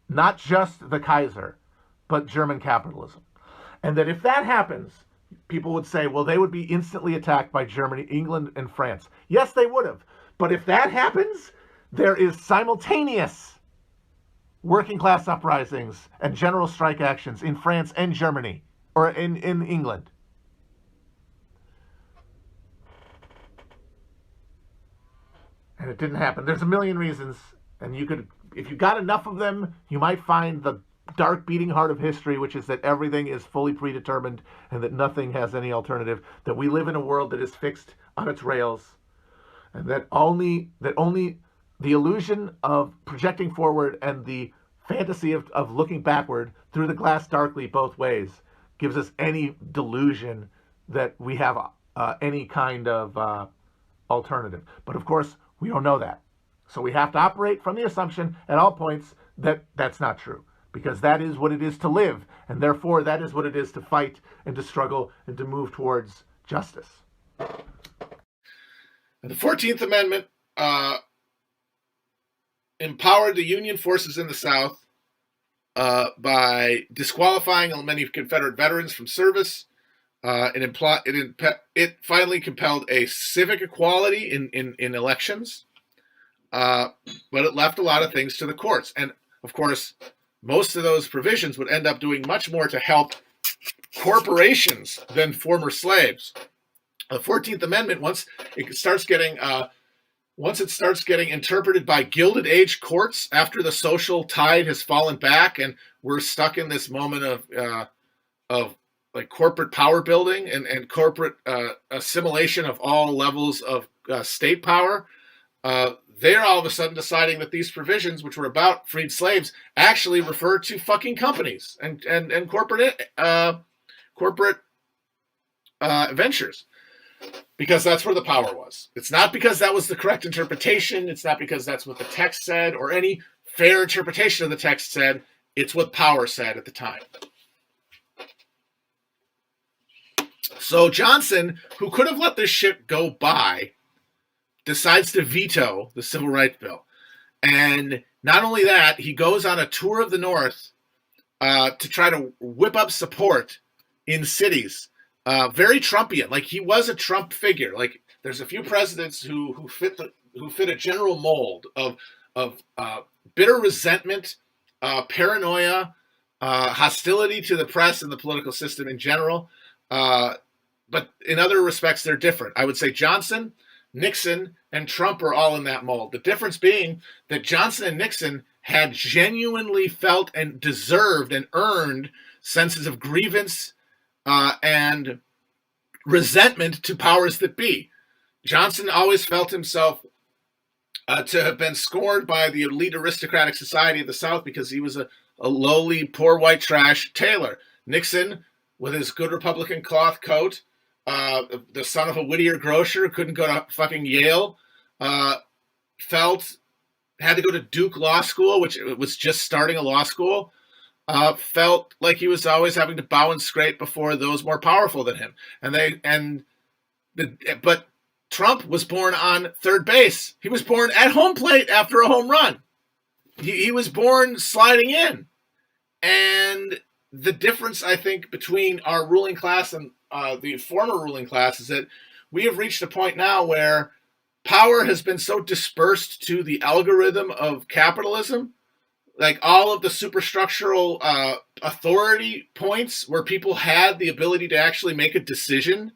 not just the Kaiser, but German capitalism. And that if that happens, people would say, well, they would be instantly attacked by Germany, England, and France. Yes, they would have. But if that happens, there is simultaneous working class uprisings and general strike actions in France and Germany, or in England. And it didn't happen. There's a million reasons, and you could, if you got enough of them, you might find the dark beating heart of history, which is that everything is fully predetermined and that nothing has any alternative, that we live in a world that is fixed on its rails, and that only the illusion of projecting forward and the fantasy of looking backward through the glass darkly both ways gives us any delusion that we have any kind of alternative. But of course, we don't know that. So we have to operate from the assumption at all points that that's not true, because that is what it is to live, and therefore that is what it is to fight and to struggle and to move towards justice. And the 14th Amendment empowered the Union forces in the South by disqualifying many Confederate veterans from service. It finally compelled a civic equality in elections, but it left a lot of things to the courts. And of course, most of those provisions would end up doing much more to help corporations than former slaves. The 14th Amendment, once it starts getting interpreted by Gilded Age courts after the social tide has fallen back and we're stuck in this moment of like corporate power building and corporate assimilation of all levels of state power, they're all of a sudden deciding that these provisions, which were about freed slaves, actually refer to fucking companies and corporate ventures, because that's where the power was. It's not because that was the correct interpretation. It's not because that's what the text said or any fair interpretation of the text said. It's what power said at the time. So Johnson, who could have let this shit go by, decides to veto the Civil Rights Bill. And not only that, he goes on a tour of the North to try to whip up support in cities. Very Trumpian. Like, he was a Trump figure. Like, there's a few presidents who fit a general mold of bitter resentment, paranoia, hostility to the press and the political system in general. But in other respects, they're different. I would say Johnson, Nixon, and Trump are all in that mold. The difference being that Johnson and Nixon had genuinely felt and deserved and earned senses of grievance and resentment to powers that be. Johnson always felt himself to have been scorned by the elite aristocratic society of the South because he was a lowly, poor white trash tailor. Nixon, with his good Republican cloth coat, the son of a Whittier grocer who couldn't go to fucking Yale, had to go to Duke Law School, which was just starting a law school. felt like he was always having to bow and scrape before those more powerful than him. But Trump was born on third base. He was born at home plate after a home run. He was born sliding in. And the difference, I think, between our ruling class and the former ruling class is that we have reached a point now where power has been so dispersed to the algorithm of capitalism, like all of the superstructural authority points where people had the ability to actually make a decision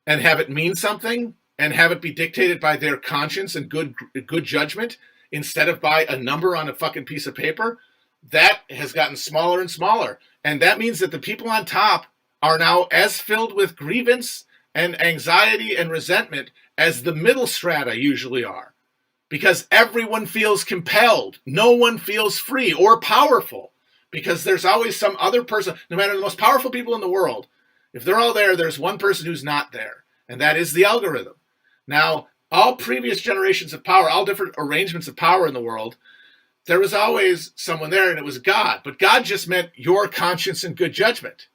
and have it mean something and have it be dictated by their conscience and good judgment instead of by a number on a fucking piece of paper, that has gotten smaller and smaller. And that means that the people on top are now as filled with grievance and anxiety and resentment as the middle strata usually are. Because everyone feels compelled. No one feels free or powerful. Because there's always some other person, no matter the most powerful people in the world, if they're all there, there's one person who's not there. And that is the algorithm. Now, all previous generations of power, all different arrangements of power in the world, there was always someone there, and it was God. But God just meant your conscience and good judgment.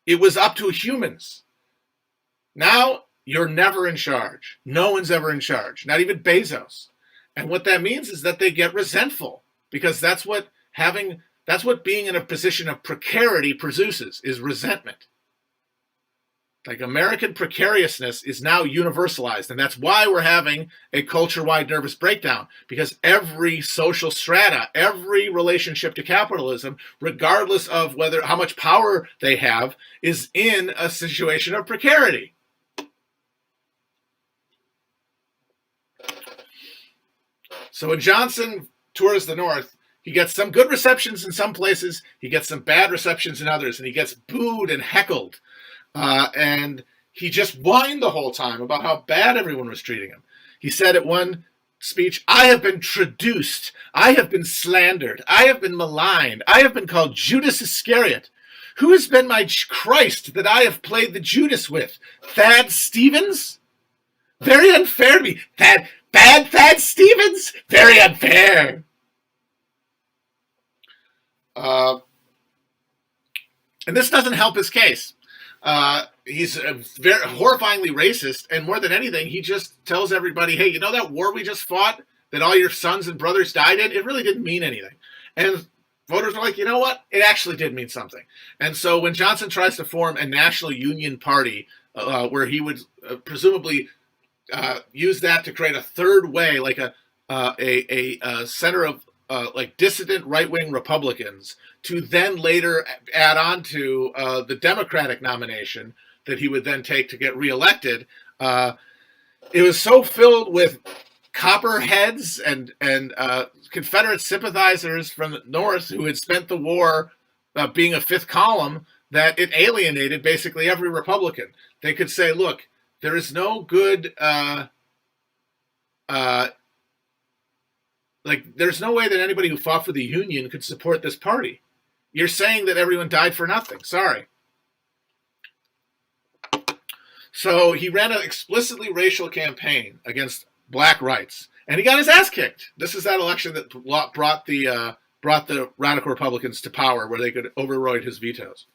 It was up to humans. Now, you're never in charge. No one's ever in charge, not even Bezos. And what that means is that they get resentful, because that's what being in a position of precarity produces, is resentment. Like, American precariousness is now universalized, and that's why we're having a culture-wide nervous breakdown, because every social strata, every relationship to capitalism, regardless of how much power they have, is in a situation of precarity. So when Johnson tours the North, he gets some good receptions in some places, he gets some bad receptions in others, and he gets booed and heckled. And he just whined the whole time about how bad everyone was treating him. He said at one speech, "I have been traduced. I have been slandered. I have been maligned. I have been called Judas Iscariot. Who has been my Christ that I have played the Judas with? Thad Stevens? Very unfair to me. Bad Thad Stevens? Very unfair." And this doesn't help his case. He's very horrifyingly racist, and more than anything, he just tells everybody, hey, you know that war we just fought that all your sons and brothers died in? It really didn't mean anything. And voters are like, you know what? It actually did mean something. And so when Johnson tries to form a national union party where he would presumably use that to create a third way, like a center of like dissident right-wing Republicans, to then later add on to the Democratic nomination that he would then take to get reelected. It was so filled with copperheads and Confederate sympathizers from the North who had spent the war being a fifth column that it alienated basically every Republican. They could say, look, there is no good... there's no way that anybody who fought for the Union could support this party. You're saying that everyone died for nothing. Sorry. So he ran an explicitly racial campaign against black rights, and he got his ass kicked. This is that election that brought the radical Republicans to power, where they could override his vetoes.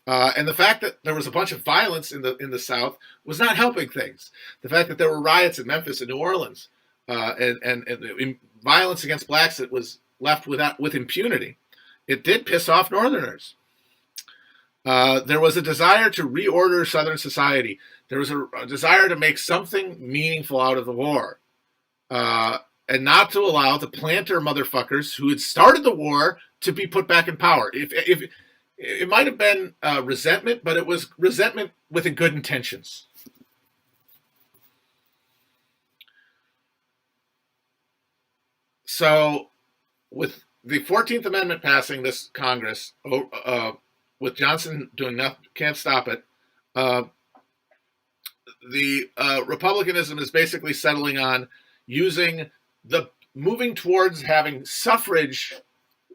And the fact that there was a bunch of violence in the South was not helping things. The fact that there were riots in Memphis and New Orleans, and violence against blacks that was left with impunity, it did piss off Northerners. There was a desire to reorder Southern society. There was a desire to make something meaningful out of the war, and not to allow the planter motherfuckers who had started the war to be put back in power. If it might have been resentment, but it was resentment with good intentions. So, with the 14th Amendment passing this Congress, with Johnson doing nothing, can't stop it, the Republicanism is basically settling on moving towards having suffrage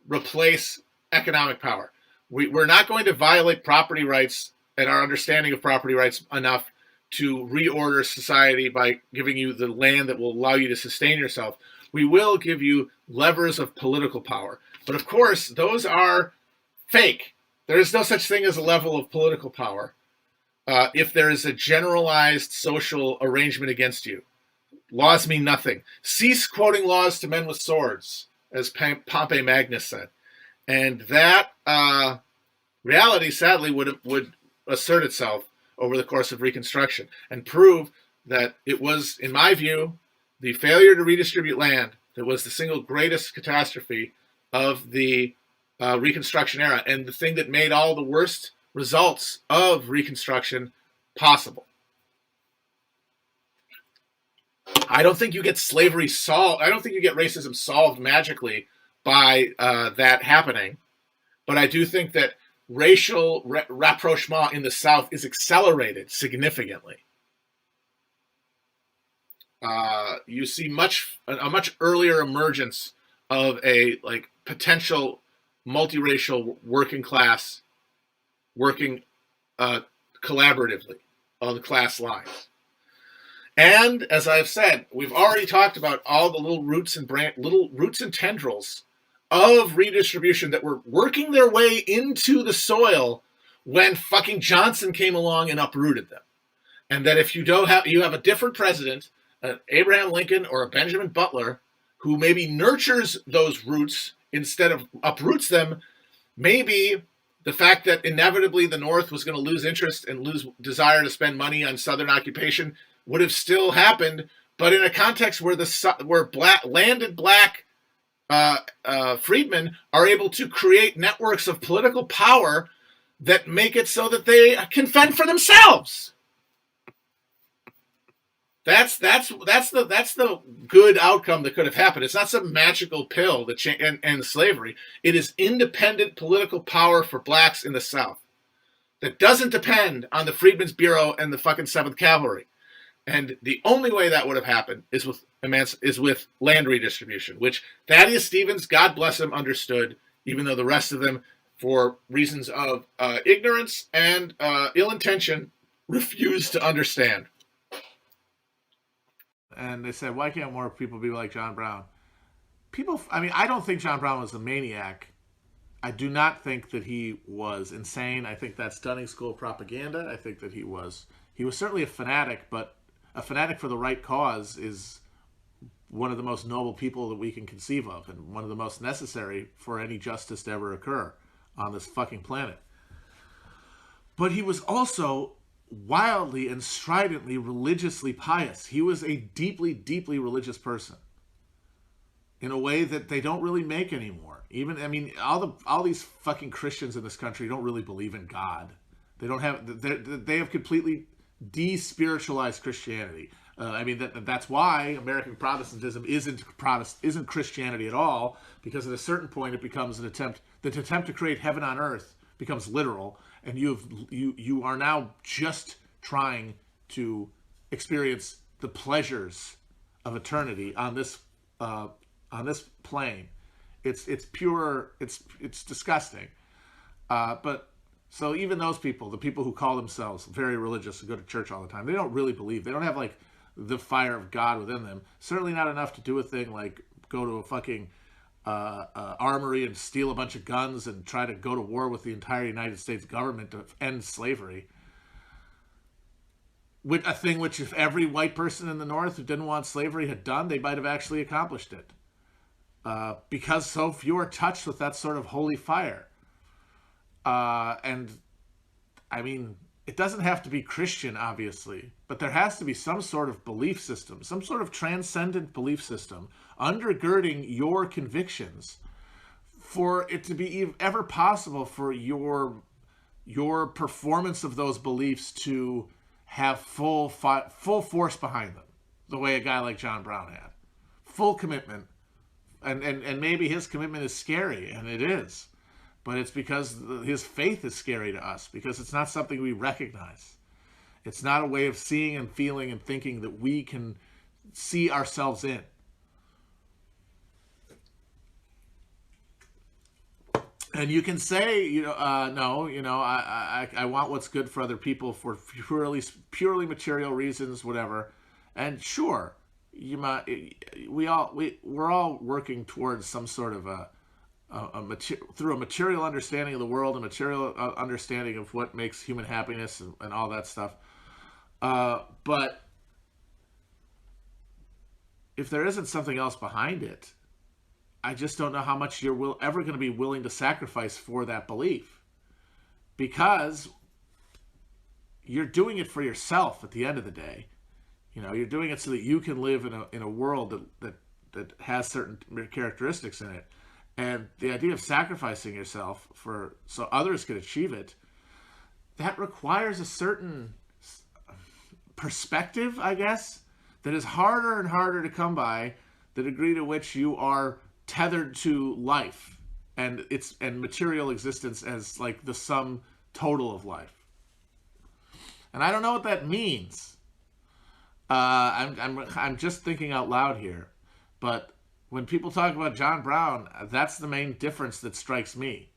replace economic power. We're not going to violate property rights and our understanding of property rights enough to reorder society by giving you the land that will allow you to sustain yourself. We will give you levers of political power. But of course, those are fake. There is no such thing as a level of political power if there is a generalized social arrangement against you. Laws mean nothing. Cease quoting laws to men with swords, as Pompey Magnus said. And that reality, sadly, would assert itself over the course of Reconstruction and prove that it was, in my view, the failure to redistribute land that was the single greatest catastrophe of the Reconstruction era, and the thing that made all the worst results of Reconstruction possible. I don't think you get slavery solved. I don't think you get racism solved magically by that happening. But I do think that racial rapprochement in the South is accelerated significantly. You see a much earlier emergence of a potential multiracial working class working collaboratively on the class lines. And as I've said, we've already talked about all the little roots and tendrils of redistribution that were working their way into the soil when fucking Johnson came along and uprooted them. And that if you have a different president, an Abraham Lincoln or a Benjamin Butler, who maybe nurtures those roots instead of uproots them, maybe the fact that inevitably the North was going to lose interest and lose desire to spend money on Southern occupation would have still happened, but in a context where landed black freedmen are able to create networks of political power that make it so that they can fend for themselves. That's the good outcome that could have happened. It's not some magical pill that ends slavery. It is independent political power for blacks in the South that doesn't depend on the Freedmen's Bureau and the fucking 7th Cavalry. And the only way that would have happened is with land redistribution, which Thaddeus Stevens, God bless him, understood, even though the rest of them, for reasons of ignorance and ill intention, refused to understand. And they said, why can't more people be like John Brown? I don't think John Brown was a maniac. I do not think that he was insane. I think that's Dunning School propaganda. I think that he was certainly a fanatic, but a fanatic for the right cause is one of the most noble people that we can conceive of, and one of the most necessary for any justice to ever occur on this fucking planet. But he was also wildly and stridently religiously pious. He was a deeply, deeply religious person in a way that they don't really make anymore. All these fucking Christians in this country don't really believe in God. They have completely de-spiritualized Christianity. That's why American Protestantism isn't Christianity at all, because at a certain point it becomes the attempt to create heaven on earth becomes literal, and you are now just trying to experience the pleasures of eternity on this plane. It's pure. It's disgusting. But so even those people, the people who call themselves very religious and go to church all the time, they don't really believe. They don't have the fire of God within them. Certainly not enough to do a thing like go to a fucking armory and steal a bunch of guns and try to go to war with the entire United States government to end slavery. A thing which if every white person in the North who didn't want slavery had done, they might have actually accomplished it. Because so few are touched with that sort of holy fire. It doesn't have to be Christian, obviously, but there has to be some sort of belief system, some sort of transcendent belief system undergirding your convictions for it to be ever possible for your performance of those beliefs to have full force behind them, the way a guy like John Brown had. Full commitment. And maybe his commitment is scary, and it is. But it's because his faith is scary to us, because it's not something we recognize. It's not a way of seeing and feeling and thinking that we can see ourselves in. And you can say, no, I want what's good for other people for purely material reasons, whatever. And sure, we're all working towards some sort of through a material understanding of the world, a material understanding of what makes human happiness and all that stuff. But if there isn't something else behind it, I just don't know how much you're ever going to be willing to sacrifice for that belief, because you're doing it for yourself at the end of the day. You're doing it so that you can live in a world that has certain characteristics in it. And the idea of sacrificing yourself so others can achieve it, that requires a certain perspective, I guess, that is harder and harder to come by, the degree to which you are tethered to life and material existence as like the sum total of life. And I don't know what that means. I'm just thinking out loud here, but when people talk about John Brown, that's the main difference that strikes me.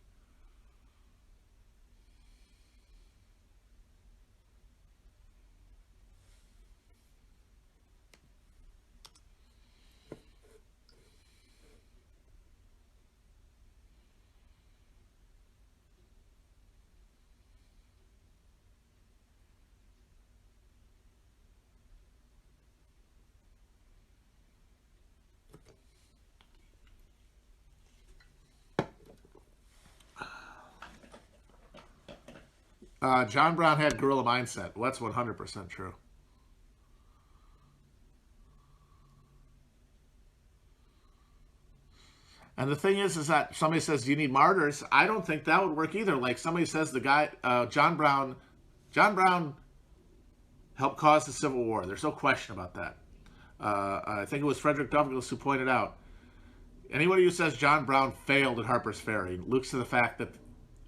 John Brown had guerrilla mindset. Well, that's 100% true. And the thing is that somebody says, "Do you need martyrs?" I don't think that would work either. Like somebody says, the guy John Brown helped cause the Civil War. There's no question about that. I think it was Frederick Douglass who pointed out, anybody who says John Brown failed at Harper's Ferry looks to the fact that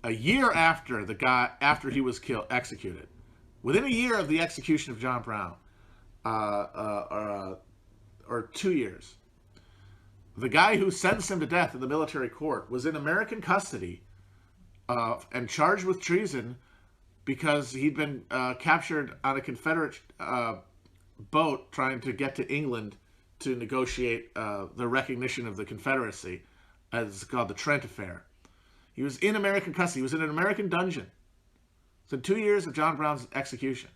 a year after he was executed, within a year of the execution of John Brown, or 2 years, the guy who sentenced him to death in the military court was in American custody and charged with treason because he'd been captured on a Confederate boat trying to get to England to negotiate the recognition of the Confederacy, as it's called the Trent Affair. He was in American custody. He was in an American dungeon. So 2 years of John Brown's execution.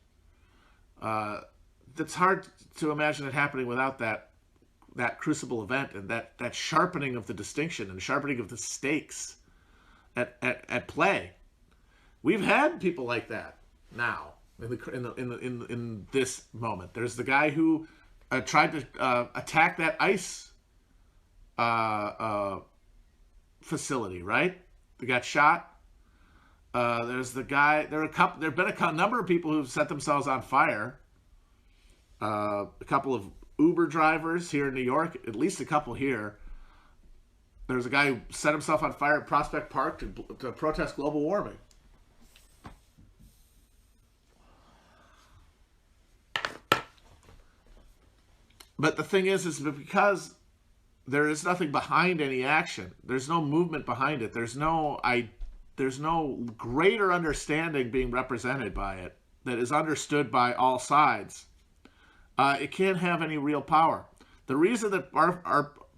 That's hard to imagine it happening without that crucible event and that sharpening of the distinction and sharpening of the stakes at play. We've had people like that now in this moment. There's the guy who tried to attack that ICE facility, right? They got shot. There's the guy. There have been a number of people who've set themselves on fire. A couple of Uber drivers here in New York, at least a couple here. There's a guy who set himself on fire at Prospect Park to protest global warming. But the thing is because there is nothing behind any action. There's no movement behind it. There's no greater understanding being represented by it that is understood by all sides. It can't have any real power. The reason that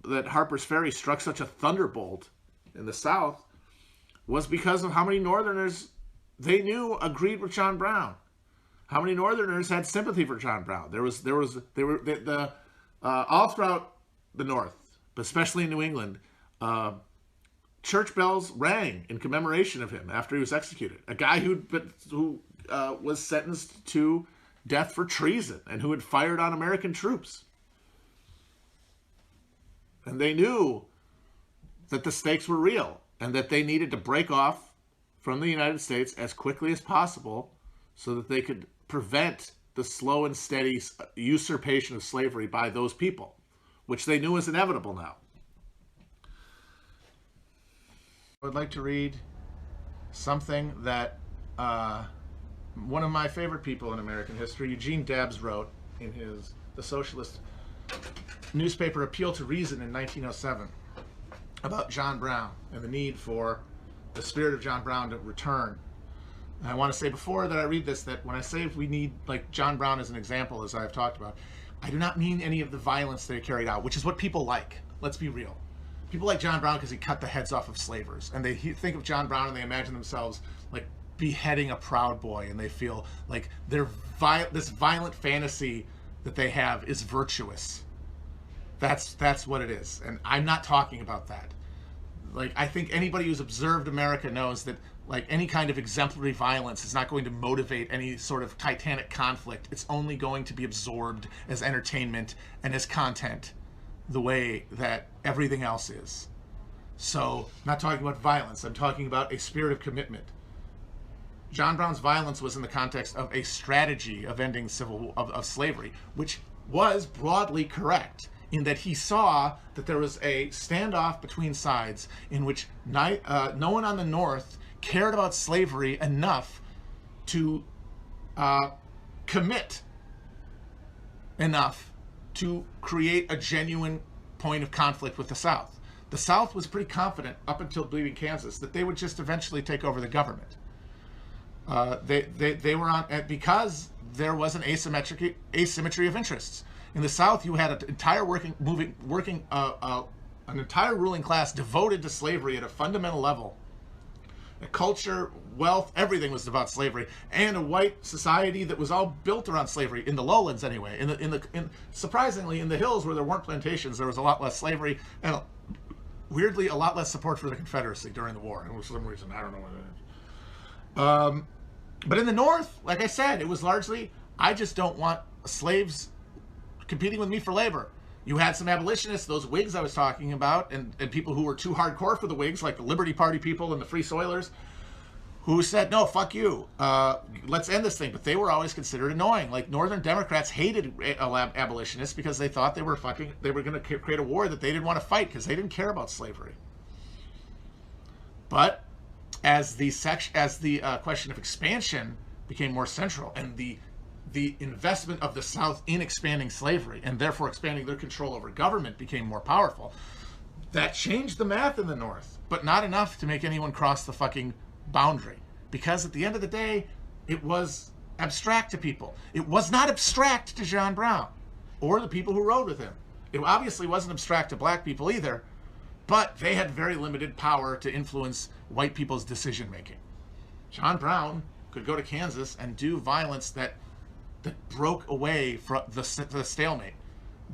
that Harper's Ferry struck such a thunderbolt in the South was because of how many Northerners they knew agreed with John Brown. How many Northerners had sympathy for John Brown? They were all throughout the North, but especially in New England, church bells rang in commemoration of him after he was executed. A guy who was sentenced to death for treason and who had fired on American troops. And they knew that the stakes were real and that they needed to break off from the United States as quickly as possible so that they could prevent the slow and steady usurpation of slavery by those people, which they knew was inevitable now. I would like to read something that one of my favorite people in American history, Eugene Debs, wrote in the socialist newspaper Appeal to Reason in 1907 about John Brown and the need for the spirit of John Brown to return. And I want to say before that I read this, that when I say if we need like John Brown as an example, as I've talked about, I do not mean any of the violence they carried out, which is what people like. Let's be real. People like John Brown because he cut the heads off of slavers, and they think of John Brown and they imagine themselves like beheading a Proud Boy, and they feel like this violent fantasy that they have is virtuous. That's what it is, and I'm not talking about that. Like, I think anybody who's observed America knows that like any kind of exemplary violence is not going to motivate any sort of titanic conflict. It's only going to be absorbed as entertainment and as content, the way that everything else is. So, I'm not talking about violence. I'm talking about a spirit of commitment. John Brown's violence was in the context of a strategy of ending of slavery, which was broadly correct, in that he saw that there was a standoff between sides in which no one on the North cared about slavery enough to commit enough to create a genuine point of conflict with the South. The South was pretty confident up until leaving Kansas that they would just eventually take over the government. They were on, because there was an asymmetry of interests. In the South, you had an entire an entire ruling class devoted to slavery at a fundamental level. A culture, wealth, everything was about slavery, and a white society that was all built around slavery, in the lowlands anyway. Surprisingly, in the hills where there weren't plantations, there was a lot less slavery, and weirdly, a lot less support for the Confederacy during the war. And for some reason, I don't know what it is. But in the North, like I said, it was largely, I just don't want slaves competing with me for labor. You had some abolitionists, those Whigs I was talking about, and people who were too hardcore for the Whigs, like the Liberty Party people and the Free Soilers, who said, no, fuck you, let's end this thing. But they were always considered annoying. Like, Northern Democrats hated abolitionists because they thought they were going to create a war that they didn't want to fight because they didn't care about slavery. But as the question of expansion became more central, and the investment of the South in expanding slavery, and therefore expanding their control over government, became more powerful, that changed the math in the North, but not enough to make anyone cross the fucking boundary. Because at the end of the day, it was abstract to people. It was not abstract to John Brown or the people who rode with him. It obviously wasn't abstract to black people either, but they had very limited power to influence white people's decision making. John Brown could go to Kansas and do violence that broke away from the stalemate,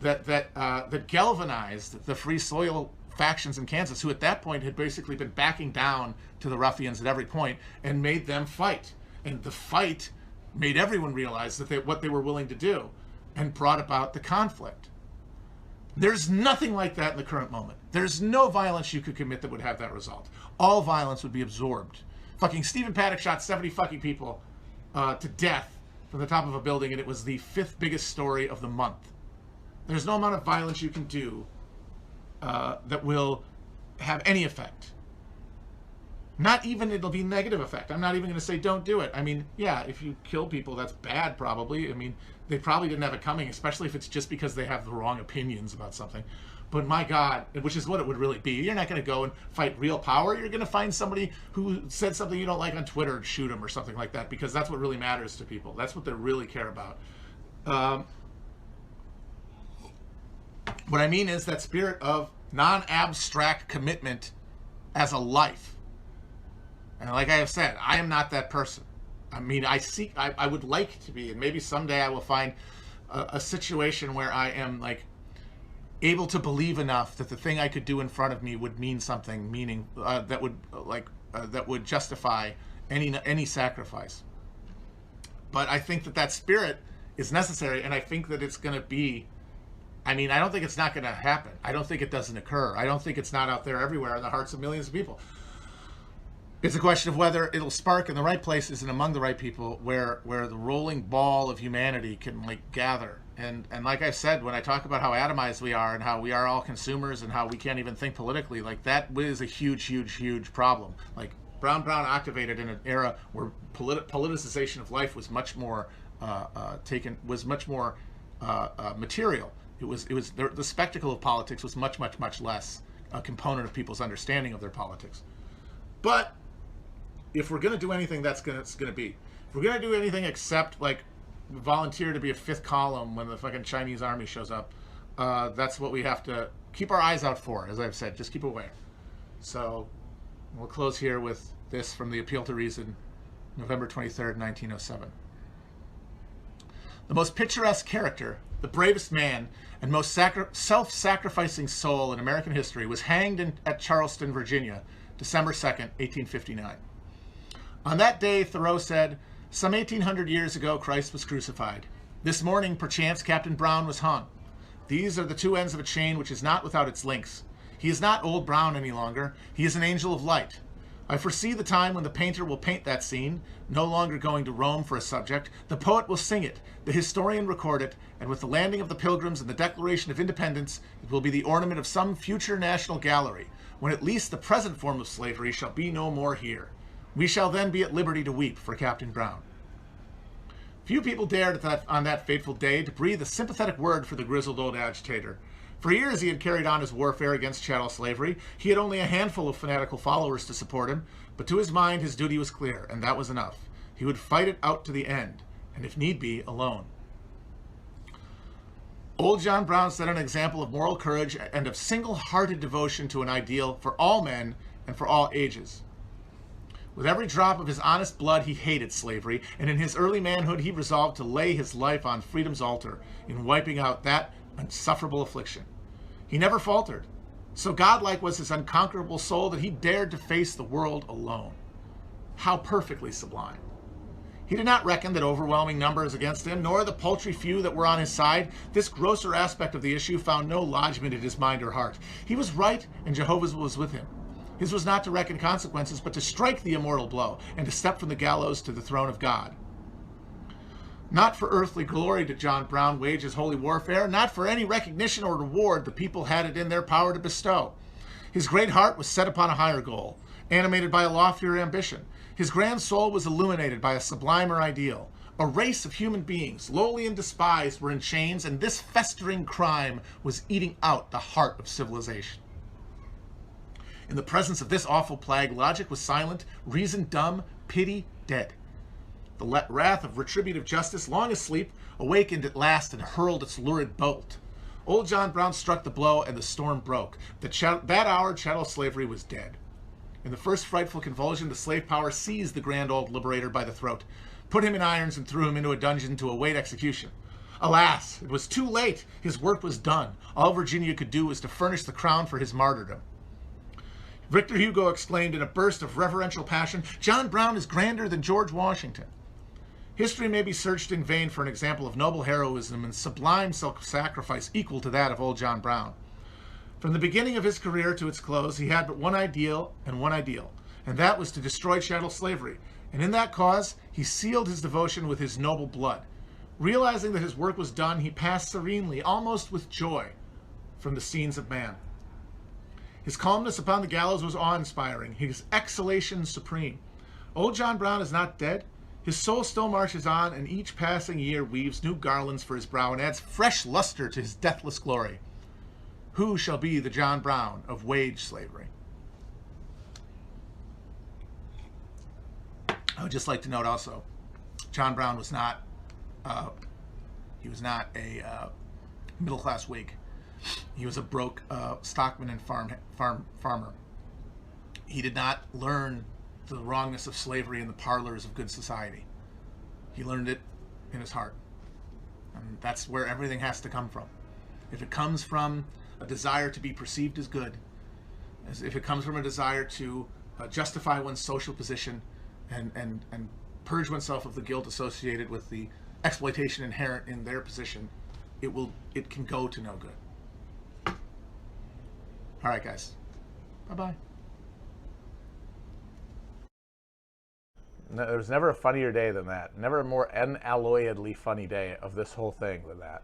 that galvanized the Free Soil factions in Kansas, who at that point had basically been backing down to the ruffians at every point, and made them fight. And the fight made everyone realize that what they were willing to do, and brought about the conflict. There's nothing like that in the current moment. There's no violence you could commit that would have that result. All violence would be absorbed. Fucking Stephen Paddock shot 70 fucking people to death from the top of a building, and it was the 5th biggest story of the month. There's no amount of violence you can do that will have any effect. Not even, it'll be negative effect. I'm not even going to say don't do it. I mean, yeah, if you kill people, that's bad probably. I mean, they probably didn't have it coming, especially if it's just because they have the wrong opinions about something. But my God, which is what it would really be. You're not going to go and fight real power. You're going to find somebody who said something you don't like on Twitter and shoot them or something like that, because that's what really matters to people. That's what they really care about. What I mean is that spirit of non-abstract commitment as a life. And like I have said, I am not that person. I mean, I would like to be, and maybe someday I will find a situation where I am like able to believe enough that the thing I could do in front of me would mean something, meaning that would justify any sacrifice. But I think that spirit is necessary, and I think that it's going to be. I mean, I don't think it's not going to happen. I don't think it doesn't occur. I don't think it's not out there everywhere in the hearts of millions of people. It's a question of whether it'll spark in the right places and among the right people, where the rolling ball of humanity can like gather. And like I said, when I talk about how atomized we are and how we are all consumers and how we can't even think politically, like that is a huge, huge, huge problem. Like Brown activated in an era where politicization of life was much more material. It was the spectacle of politics was much, much, much less a component of people's understanding of their politics. But if we're going to do anything, it's going to be. If we're going to do anything except, like, volunteer to be a fifth column when the fucking Chinese army shows up, that's what we have to keep our eyes out for, as I've said. Just keep aware. So we'll close here with this from the Appeal to Reason, November 23rd, 1907. The most picturesque character, the bravest man, and most self-sacrificing soul in American history was hanged at Charleston, Virginia, December 2nd, 1859. On that day, Thoreau said, "Some 1800 years ago, Christ was crucified. This morning, perchance, Captain Brown was hung. These are the two ends of a chain which is not without its links. He is not Old Brown any longer. He is an angel of light. I foresee the time when the painter will paint that scene, no longer going to Rome for a subject. The poet will sing it, the historian record it, and with the landing of the Pilgrims and the Declaration of Independence, it will be the ornament of some future national gallery, when at least the present form of slavery shall be no more here. We shall then be at liberty to weep for Captain Brown." Few people dared on that fateful day to breathe a sympathetic word for the grizzled old agitator. For years he had carried on his warfare against chattel slavery. He had only a handful of fanatical followers to support him, but to his mind his duty was clear, and that was enough. He would fight it out to the end, and if need be, alone. Old John Brown set an example of moral courage and of single-hearted devotion to an ideal for all men and for all ages. With every drop of his honest blood, he hated slavery, and in his early manhood, he resolved to lay his life on freedom's altar in wiping out that insufferable affliction. He never faltered. So godlike was his unconquerable soul that he dared to face the world alone. How perfectly sublime. He did not reckon that overwhelming numbers against him, nor the paltry few that were on his side. This grosser aspect of the issue found no lodgment in his mind or heart. He was right, and Jehovah was with him. His was not to reckon consequences, but to strike the immortal blow, and to step from the gallows to the throne of God. Not for earthly glory did John Brown wage his holy warfare, not for any recognition or reward the people had it in their power to bestow. His great heart was set upon a higher goal, animated by a loftier ambition. His grand soul was illuminated by a sublimer ideal. A race of human beings, lowly and despised, were in chains, and this festering crime was eating out the heart of civilization. In the presence of this awful plague, logic was silent, reason dumb, pity dead. The wrath of retributive justice, long asleep, awakened at last and hurled its lurid bolt. Old John Brown struck the blow, and the storm broke. That hour, chattel slavery was dead. In the first frightful convulsion, the slave power seized the grand old liberator by the throat, put him in irons, and threw him into a dungeon to await execution. Alas, it was too late. His work was done. All Virginia could do was to furnish the crown for his martyrdom. Victor Hugo exclaimed in a burst of reverential passion, "John Brown is grander than George Washington." History may be searched in vain for an example of noble heroism and sublime self-sacrifice equal to that of old John Brown. From the beginning of his career to its close, he had but one ideal, and that was to destroy chattel slavery. And in that cause, he sealed his devotion with his noble blood. Realizing that his work was done, he passed serenely, almost with joy, from the scenes of man. His calmness upon the gallows was awe-inspiring, his exhalation supreme. Old John Brown is not dead. His soul still marches on, and each passing year weaves new garlands for his brow and adds fresh luster to his deathless glory. Who shall be the John Brown of wage slavery? I would just like to note also, John Brown was not, he was not a middle-class Whig. He was a broke stockman and farmer. He did not learn the wrongness of slavery in the parlors of good society. He learned it in his heart. And that's where everything has to come from. If it comes from a desire to be perceived as good, if it comes from a desire to justify one's social position and purge oneself of the guilt associated with the exploitation inherent in their position, it can go to no good. All right, guys. Bye-bye. No, there was never a funnier day than that. Never a more unalloyedly funny day of this whole thing than that.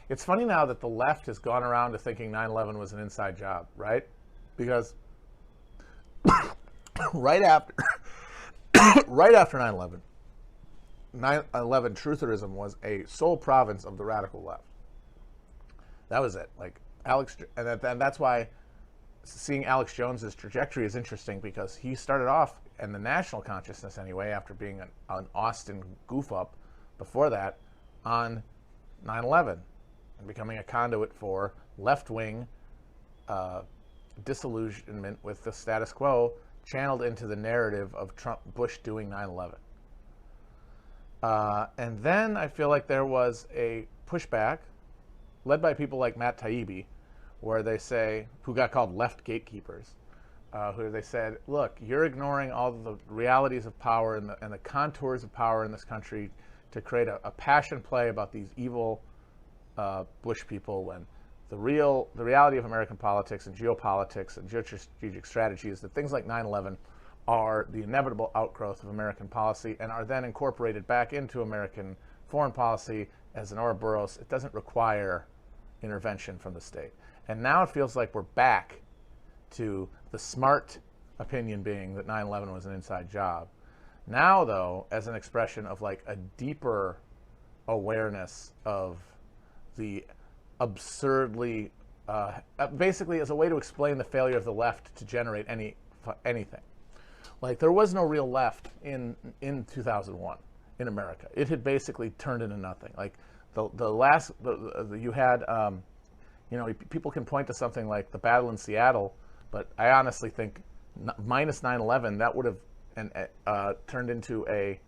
It's funny now that the left has gone around to thinking 9/11 was an inside job, right? Because right after 9/11, 9/11 trutherism was a sole province of the radical left. That was it. Like, And that's why seeing Alex Jones's trajectory is interesting, because he started off in the national consciousness anyway, after being an Austin goof up before that, on 9/11 and becoming a conduit for left-wing disillusionment with the status quo, channeled into the narrative of Bush doing 9/11. And then I feel like there was a pushback led by people like Matt Taibbi, where they say, who got called left gatekeepers, who they said, look, you're ignoring all the realities of power and the contours of power in this country to create a passion play about these evil Bush people, when the reality of American politics and geopolitics and geostrategic strategy is that things like 9/11 are the inevitable outgrowth of American policy and are then incorporated back into American foreign policy as an Ouroboros. It doesn't require intervention from the state. And now it feels like we're back to the smart opinion being that 9/11 was an inside job. Now, though, as an expression of like a deeper awareness of the absurdly, basically as a way to explain the failure of the left to generate anything. Like, there was no real left in 2001 in America. It had basically turned into nothing. Like you had, people can point to something like the battle in Seattle, but I honestly think minus 9/11, that would have turned into a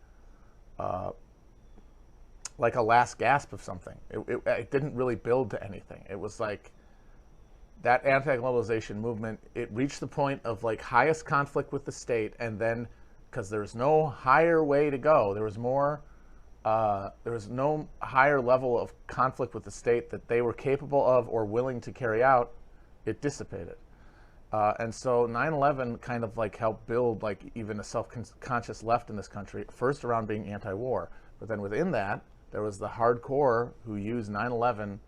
like a last gasp of something. It didn't really build to anything. It was like that anti-globalization movement, it reached the point of like highest conflict with the state, and then because there was no higher way to go, there was no higher level of conflict with the state that they were capable of or willing to carry out, it dissipated. And so 9/11 kind of like helped build like even a self-conscious left in this country, first around being anti-war, but then within that, there was the hardcore who used 9/11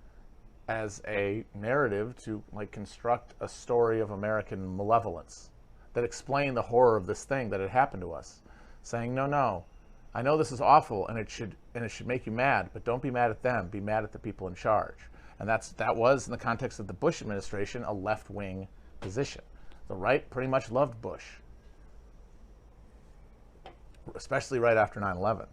as a narrative to like construct a story of American malevolence that explained the horror of this thing that had happened to us, saying, no, I know this is awful and it should make you mad, but don't be mad at them, be mad at the people in charge. And that was, in the context of the Bush administration, a left-wing position. The right pretty much loved Bush, especially right after 9/11.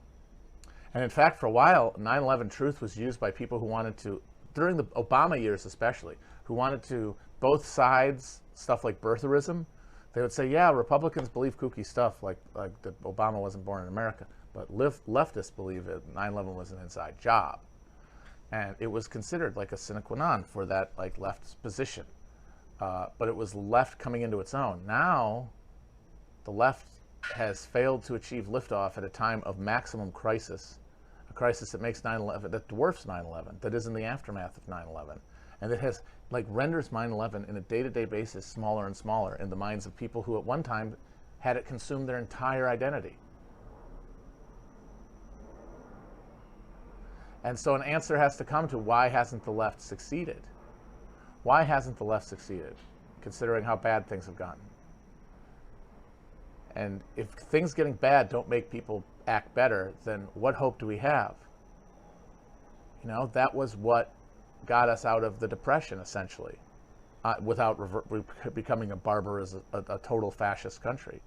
And in fact, for a while, 9/11 truth was used by people who wanted to, during the Obama years especially, who wanted to, both sides, stuff like birtherism, they would say, yeah, Republicans believe kooky stuff like that Obama wasn't born in America, but leftists believe that 9/11 was an inside job. And it was considered like a sine qua non for that like left position. But it was left coming into its own. Now, the left has failed to achieve liftoff at a time of maximum crisis, a crisis that makes 9/11, that dwarfs 9/11, that is in the aftermath of 9/11, and that has like renders 9/11 in a day-to-day basis smaller and smaller in the minds of people who at one time had it consume their entire identity. And so an answer has to come to why hasn't the left succeeded? Why hasn't the left succeeded, considering how bad things have gotten? And if things getting bad don't make people act better, then what hope do we have? That was what got us out of the Depression, essentially, without becoming a total fascist country.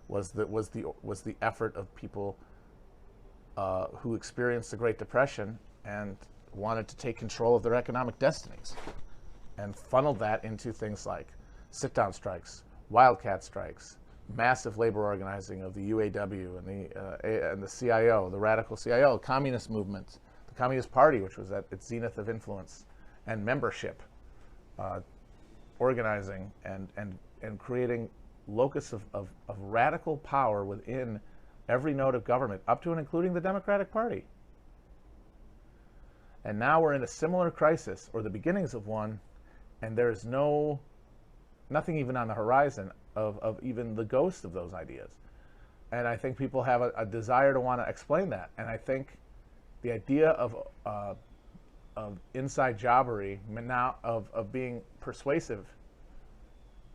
Was the effort of people who experienced the Great Depression and wanted to take control of their economic destinies, and funneled that into things like sit-down strikes, wildcat strikes, massive labor organizing of the UAW and the CIO, the radical CIO, communist movement, the Communist Party, which was at its zenith of influence and membership, organizing and creating locus of radical power within every node of government, up to and including the Democratic Party. And now we're in a similar crisis, or the beginnings of one, and there's nothing even on the horizon of even the ghost of those ideas. And I think people have a desire to want to explain that. And I think the idea of inside jobbery, now of being persuasive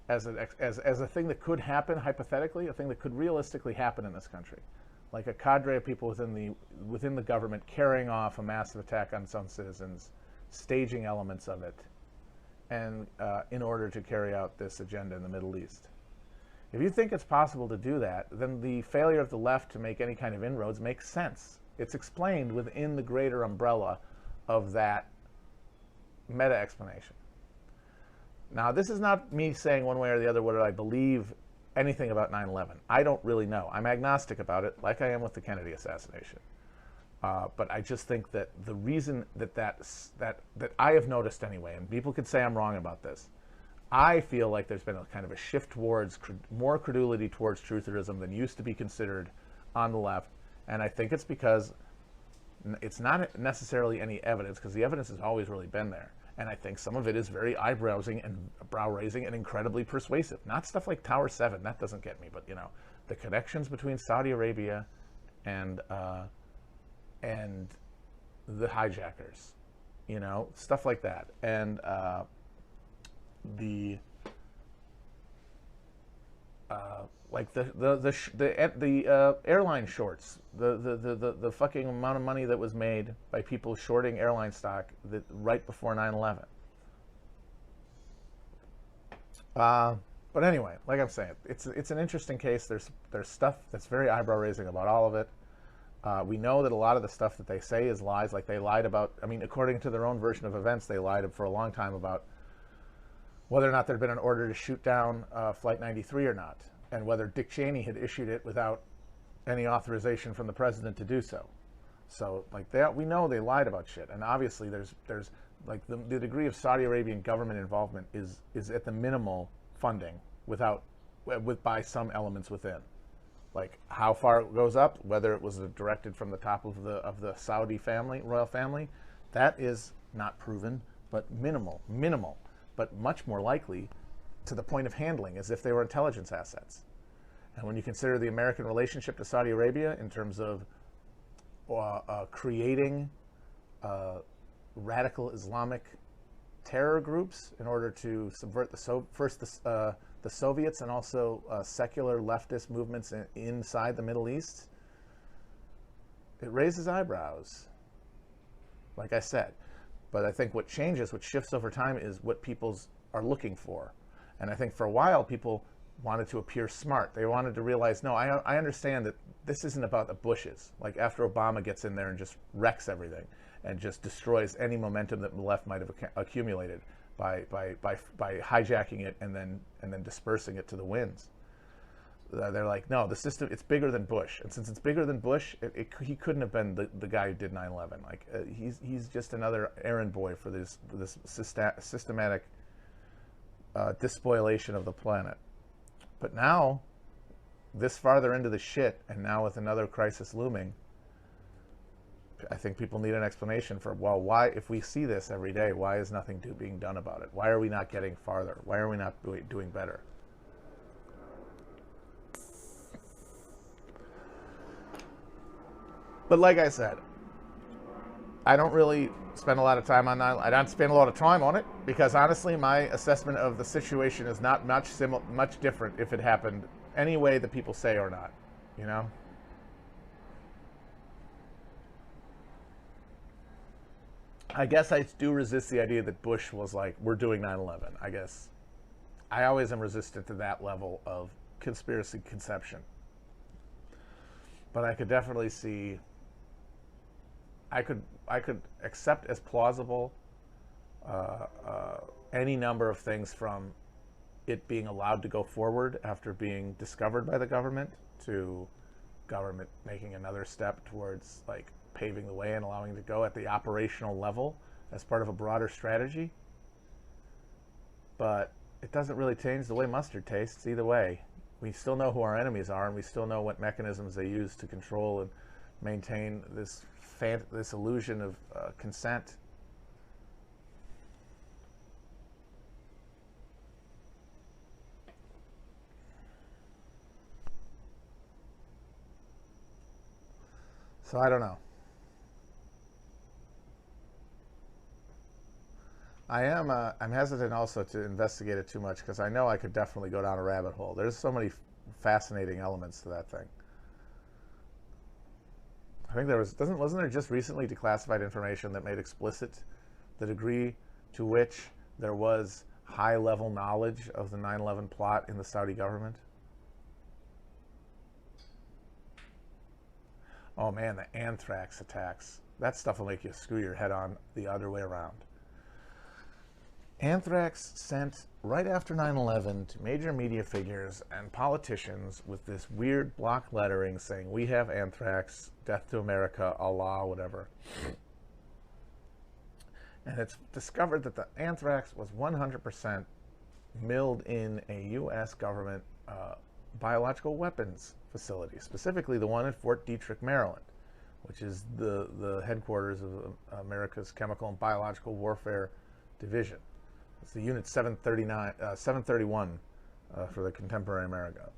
as a thing that could happen hypothetically, a thing that could realistically happen in this country, like a cadre of people within the government carrying off a massive attack on its own citizens, staging elements of it, and in order to carry out this agenda in the Middle East. If you think it's possible to do that, then the failure of the left to make any kind of inroads makes sense. It's explained within the greater umbrella of that meta explanation. Now, this is not me saying one way or the other whether I believe anything about 9/11. I don't really know. I'm agnostic about it, like I am with the Kennedy assassination. But I just think that the reason that I have noticed anyway, and people could say I'm wrong about this, I feel like there's been a kind of a shift towards more credulity towards trutherism than used to be considered on the left. And I think it's because it's not necessarily any evidence, because the evidence has always really been there. And I think some of it is very brow-raising and incredibly persuasive. Not stuff like Tower 7, that doesn't get me, but the connections between Saudi Arabia and the hijackers, stuff like that. And like the airline shorts, the fucking amount of money that was made by people shorting airline stock right before 9/11. But anyway, like I'm saying, it's an interesting case. There's stuff that's very eyebrow raising about all of it. We know that a lot of the stuff that they say is lies. Like they lied about, according to their own version of events, they lied for a long time about whether or not there'd been an order to shoot down Flight 93 or not, and whether Dick Cheney had issued it without any authorization from the president to do so. So, like, we know they lied about shit, and obviously there's like the degree of Saudi Arabian government involvement is at the minimal funding by some elements within. Like how far it goes up, whether it was directed from the top of the Saudi royal family, that is not proven, but minimal, but much more likely to the point of handling as if they were intelligence assets. And when you consider the American relationship to Saudi Arabia in terms of creating radical Islamic terror groups in order to subvert the Soviets and also secular leftist movements inside the Middle East, it raises eyebrows, like I said. But I think what shifts over time is what people are looking for. And I think for a while, people wanted to appear smart. They wanted to realize, no, I understand that this isn't about the Bushes. Like after Obama gets in there and just wrecks everything and just destroys any momentum that the left might have accumulated by hijacking it and then dispersing it to the winds. They're like, no, the system, it's bigger than Bush. And since it's bigger than Bush, he couldn't have been the guy who did 9/11. Like he's just another errand boy for this systematic despoilation of the planet. But now, this farther into the shit, and now with another crisis looming, I think people need an explanation for, well, why, if we see this every day, why is nothing being done about it? Why are we not getting farther? Why are we not doing better? But like I said, I don't really spend a lot of time on that. I don't spend a lot of time on it because honestly, my assessment of the situation is not much different if it happened any way that people say or not, I guess I do resist the idea that Bush was like, we're doing 9/11. I guess I always am resistant to that level of conspiracy conception. But I could definitely see, I could accept as plausible any number of things, from it being allowed to go forward after being discovered by the government, to government making another step towards like paving the way and allowing it to go at the operational level as part of a broader strategy. But it doesn't really change the way mustard tastes either way. We still know who our enemies are, and we still know what mechanisms they use to control and maintain this illusion of consent. So I don't know. I'm hesitant also to investigate it too much because I know I could definitely go down a rabbit hole. There's so many fascinating elements to that thing. I think wasn't there just recently declassified information that made explicit the degree to which there was high-level knowledge of the 9/11 plot in the Saudi government? Oh man, the anthrax attacks. That stuff will make you screw your head on the other way around. Anthrax sent right after 9/11 to major media figures and politicians with this weird block lettering saying, "We have anthrax, death to America, Allah," whatever. And it's discovered that the anthrax was 100% milled in a U.S. government biological weapons facility, specifically the one at Fort Detrick, Maryland, which is the headquarters of America's Chemical and Biological Warfare Division. It's the Unit 731 for the contemporary America.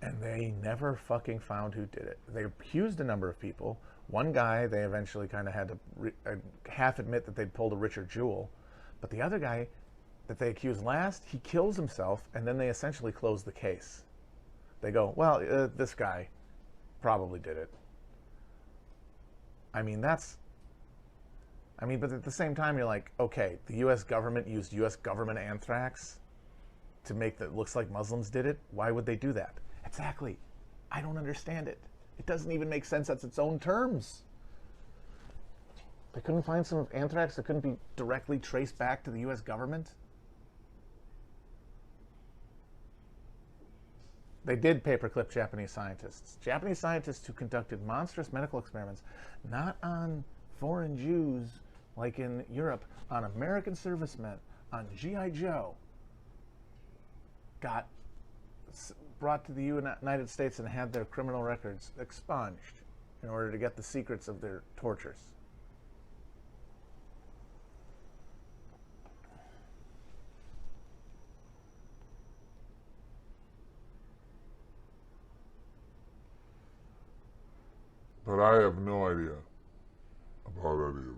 And they never fucking found who did it. They accused a number of people. One guy, they eventually kind of had to half admit that they'd pulled a Richard Jewell. But the other guy that they accused last, he kills himself, and then they essentially close the case. They go, well, this guy probably did it. But at the same time, you're like, okay, the U.S. government used U.S. government anthrax to make that looks like Muslims did it. Why would they do that? Exactly. I don't understand it. It doesn't even make sense at its own terms. They couldn't find some anthrax that couldn't be directly traced back to the U.S. government? They did paperclip Japanese scientists who conducted monstrous medical experiments, not on foreign Jews like in Europe, on American servicemen, on G.I. Joe, got brought to the United States and had their criminal records expunged in order to get the secrets of their tortures. But I have no idea about any of